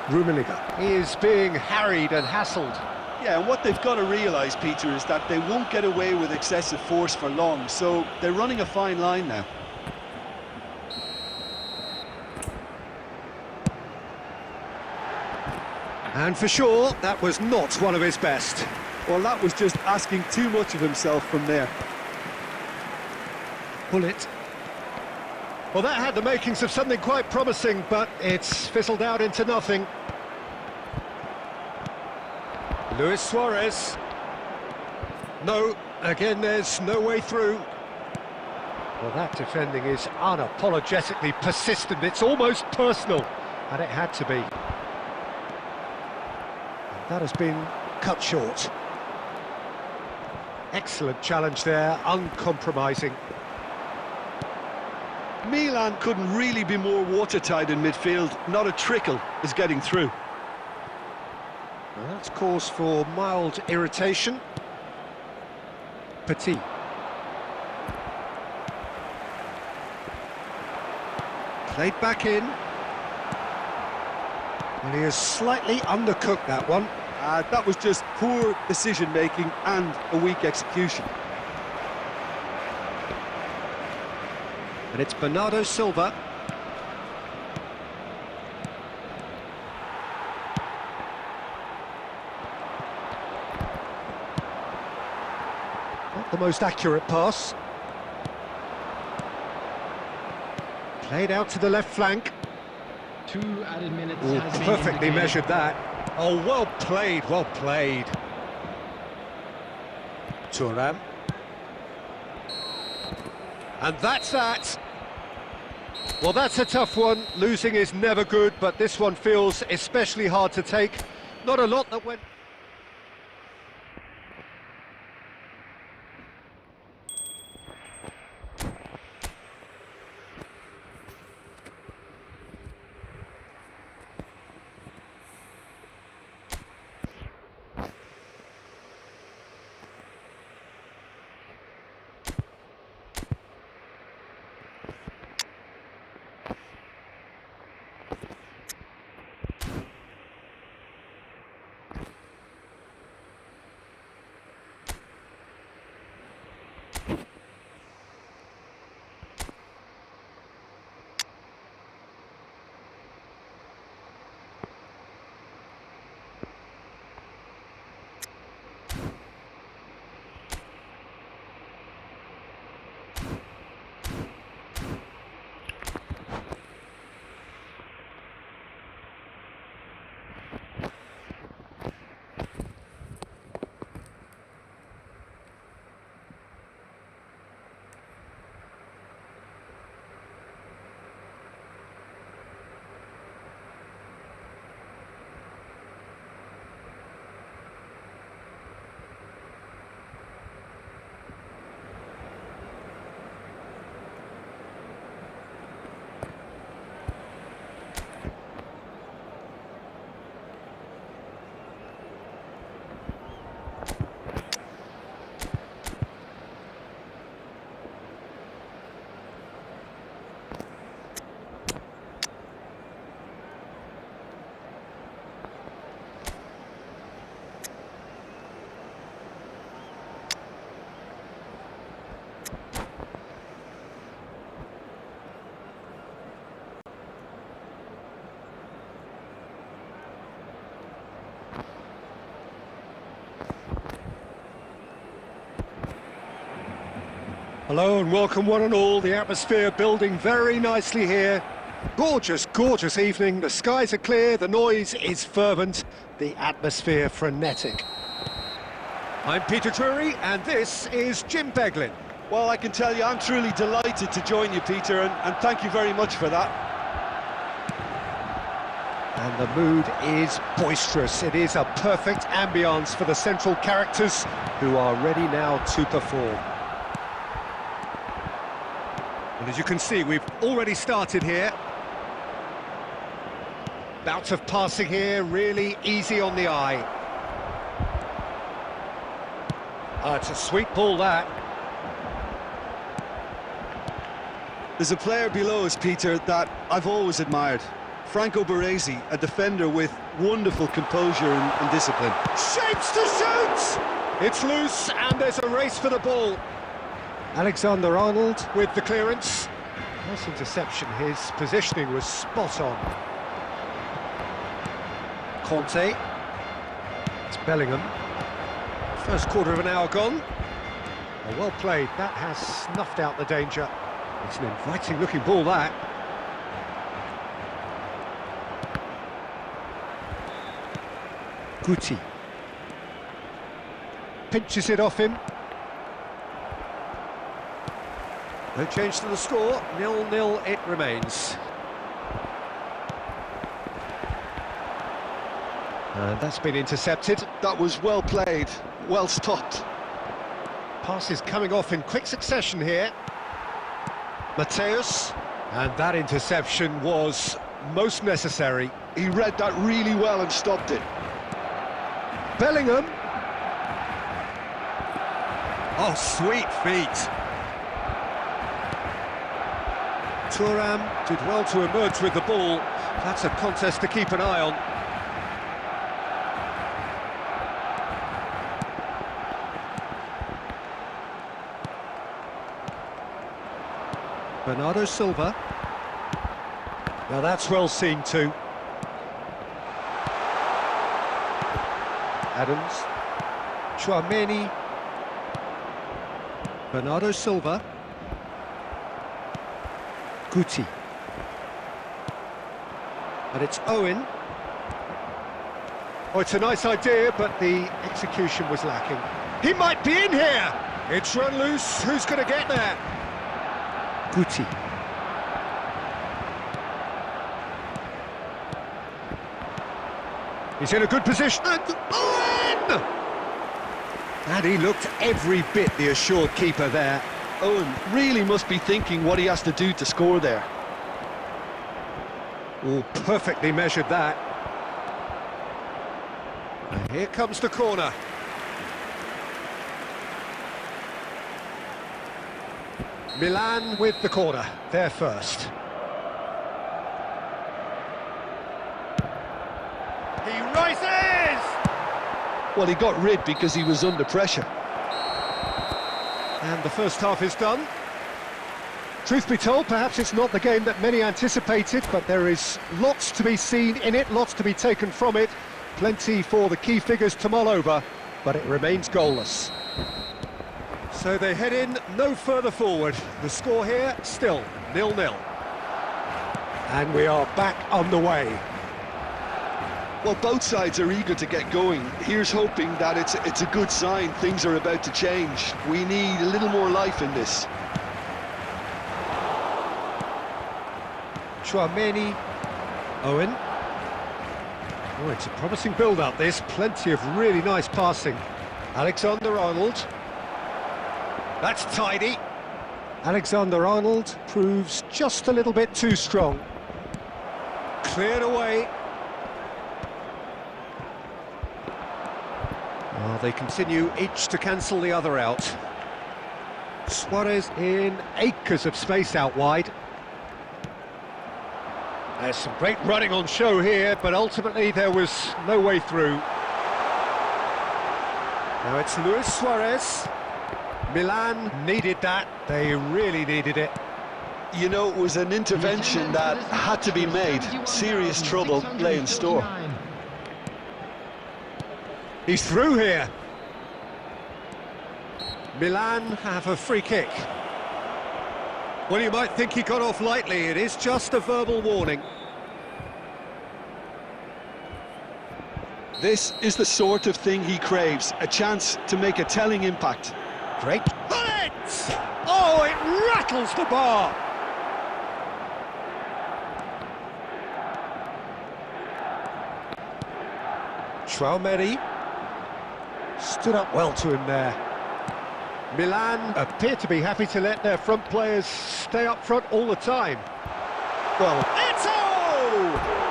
Rummenigge is being harried and hassled. Yeah, and what they've got to realise, Peter, is that they won't get away with excessive force for long, so they're running a fine line now. And for sure, that was not one of his best. Well, that was just asking too much of himself from there. Bullet. Well, that had the makings of something quite promising, but it's fizzled out into nothing. Luis Suarez. No, again, there's no way through. Well, that defending is unapologetically persistent. It's almost personal, and it had to be. And that has been cut short. Excellent challenge there, uncompromising. Milan couldn't really be more watertight in midfield. Not a trickle is getting through. Well, that's cause for mild irritation. Petit. Played back in. Well, he has slightly undercooked that one. That was just poor decision-making and a weak execution. And it's Bernardo Silva. Not the most accurate pass. Played out to the left flank. 2 added minutes Ooh, has been perfectly indicated. measured that. Oh, well played, well played. Thuram. And that's that. Well, that's a tough one. Losing is never good, but this one feels especially hard to take. Not a lot that went... Hello and welcome one and all. The atmosphere building very nicely here. Gorgeous, gorgeous evening. The skies are clear, the noise is fervent, the atmosphere frenetic. I'm Peter Drury and this is Jim Beglin. Well, I can tell you, I'm truly delighted to join you, Peter, and thank you very much for that. And the mood is boisterous. It is a perfect ambience for the central characters who are ready now to perform. And as you can see, we've already started here. Bout of passing here, really easy on the eye. It's a sweet ball, that. There's a player below us, Peter, that I've always admired. Franco Baresi, a defender with wonderful composure and discipline. Shapes to shoot! It's loose and there's a race for the ball. Alexander-Arnold with the clearance. Nice interception, his positioning was spot on. Conte. It's Bellingham. First quarter of an hour gone. Well played, that has snuffed out the danger. It's an inviting looking ball, that. Guti. Pinches it off him. No change to the score, 0-0 it remains. And that's been intercepted. That was well played, well stopped. Passes coming off in quick succession here. Mateus, and that interception was most necessary. He read that really well and stopped it. Bellingham. Oh, sweet feet. Thuram did well to emerge with the ball. That's a contest to keep an eye on. Bernardo Silva. Now that's well seen too. Adams. Chouameni. Bernardo Silva. Guti. And it's Owen. Oh, it's a nice idea, but the execution was lacking. He might be in here! It's run loose, who's going to get there? Guti. He's in a good position, and Owen! And he looked every bit the assured keeper there. Owen really must be thinking what he has to do to score there. Oh, perfectly measured that. And here comes the corner. Milan with the corner, there first. He rises! Well, he got rid because he was under pressure. And the first half is done. Truth be told, perhaps it's not the game that many anticipated, but there is lots to be seen in it, lots to be taken from it. Plenty for the key figures to mull over, but it remains goalless. So they head in no further forward. The score here, still 0-0. And we are back on the way. Well, both sides are eager to get going. Here's hoping that it's a good sign. Things are about to change. We need a little more life in this. Chouameni. Owen. Oh, it's a promising build-up, this. Plenty of really nice passing. Alexander-Arnold. That's tidy. Alexander-Arnold proves just a little bit too strong. Cleared away. Oh, they continue each to cancel the other out. Suarez in acres of space out wide. There's some great running on show here, but ultimately there was no way through. Now it's Luis Suarez. Milan needed that, they really needed it. You know, it was an intervention that had to be made. Serious trouble lay in store. He's through here. Milan have a free kick. Well, you might think he got off lightly. It is just a verbal warning. This is the sort of thing he craves, a chance to make a telling impact. Great. Bullet! Oh, it rattles the bar. Traumeri stood up well to him there. Milan appear to be happy to let their front players stay up front all the time. Well, Eto!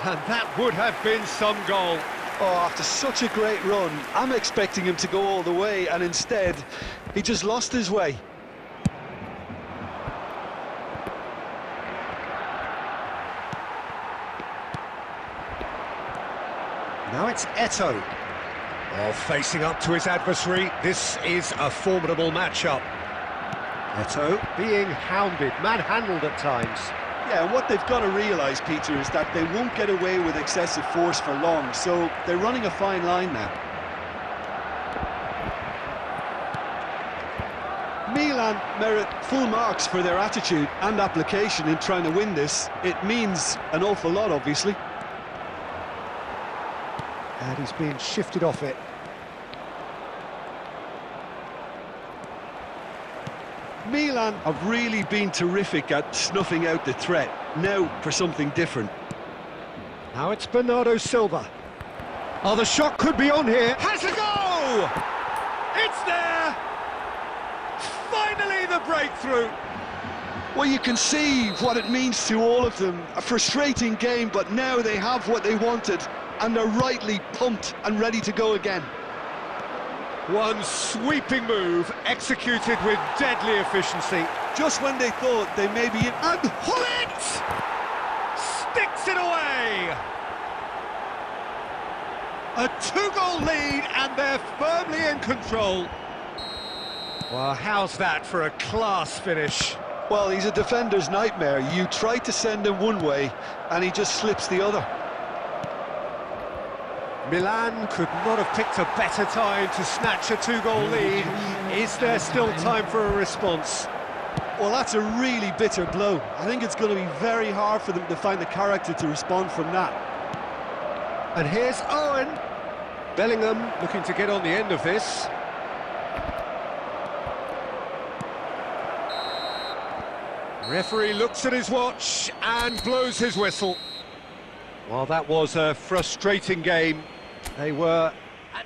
And that would have been some goal. Oh, after such a great run, I'm expecting him to go all the way, and instead, he just lost his way. Now it's Eto. Oh, facing up to his adversary, this is a formidable matchup. Eto being hounded, manhandled at times. Yeah, and what they've got to realise, Peter, is that they won't get away with excessive force for long, so they're running a fine line now. Milan merit full marks for their attitude and application in trying to win this. It means an awful lot, obviously. And he's being shifted off it. Milan have really been terrific at snuffing out the threat. Now for something different. Now it's Bernardo Silva. Oh, the shot could be on here. Has a go! It's there! Finally the breakthrough! Well, you can see what it means to all of them. A frustrating game, but now they have what they wanted, and they're rightly pumped and ready to go again. One sweeping move, executed with deadly efficiency. Just when they thought they may be in... And Hullet! Sticks it away! A two-goal lead, and they're firmly in control. Well, how's that for a class finish? Well, he's a defender's nightmare. You try to send him one way, and he just slips the other. Milan could not have picked a better time to snatch a two-goal lead. Is there still time for a response? Well, that's a really bitter blow. I think it's going to be very hard for them to find the character to respond from that. And here's Owen. Bellingham looking to get on the end of this. Referee looks at his watch and blows his whistle. Well, that was a frustrating game. They were at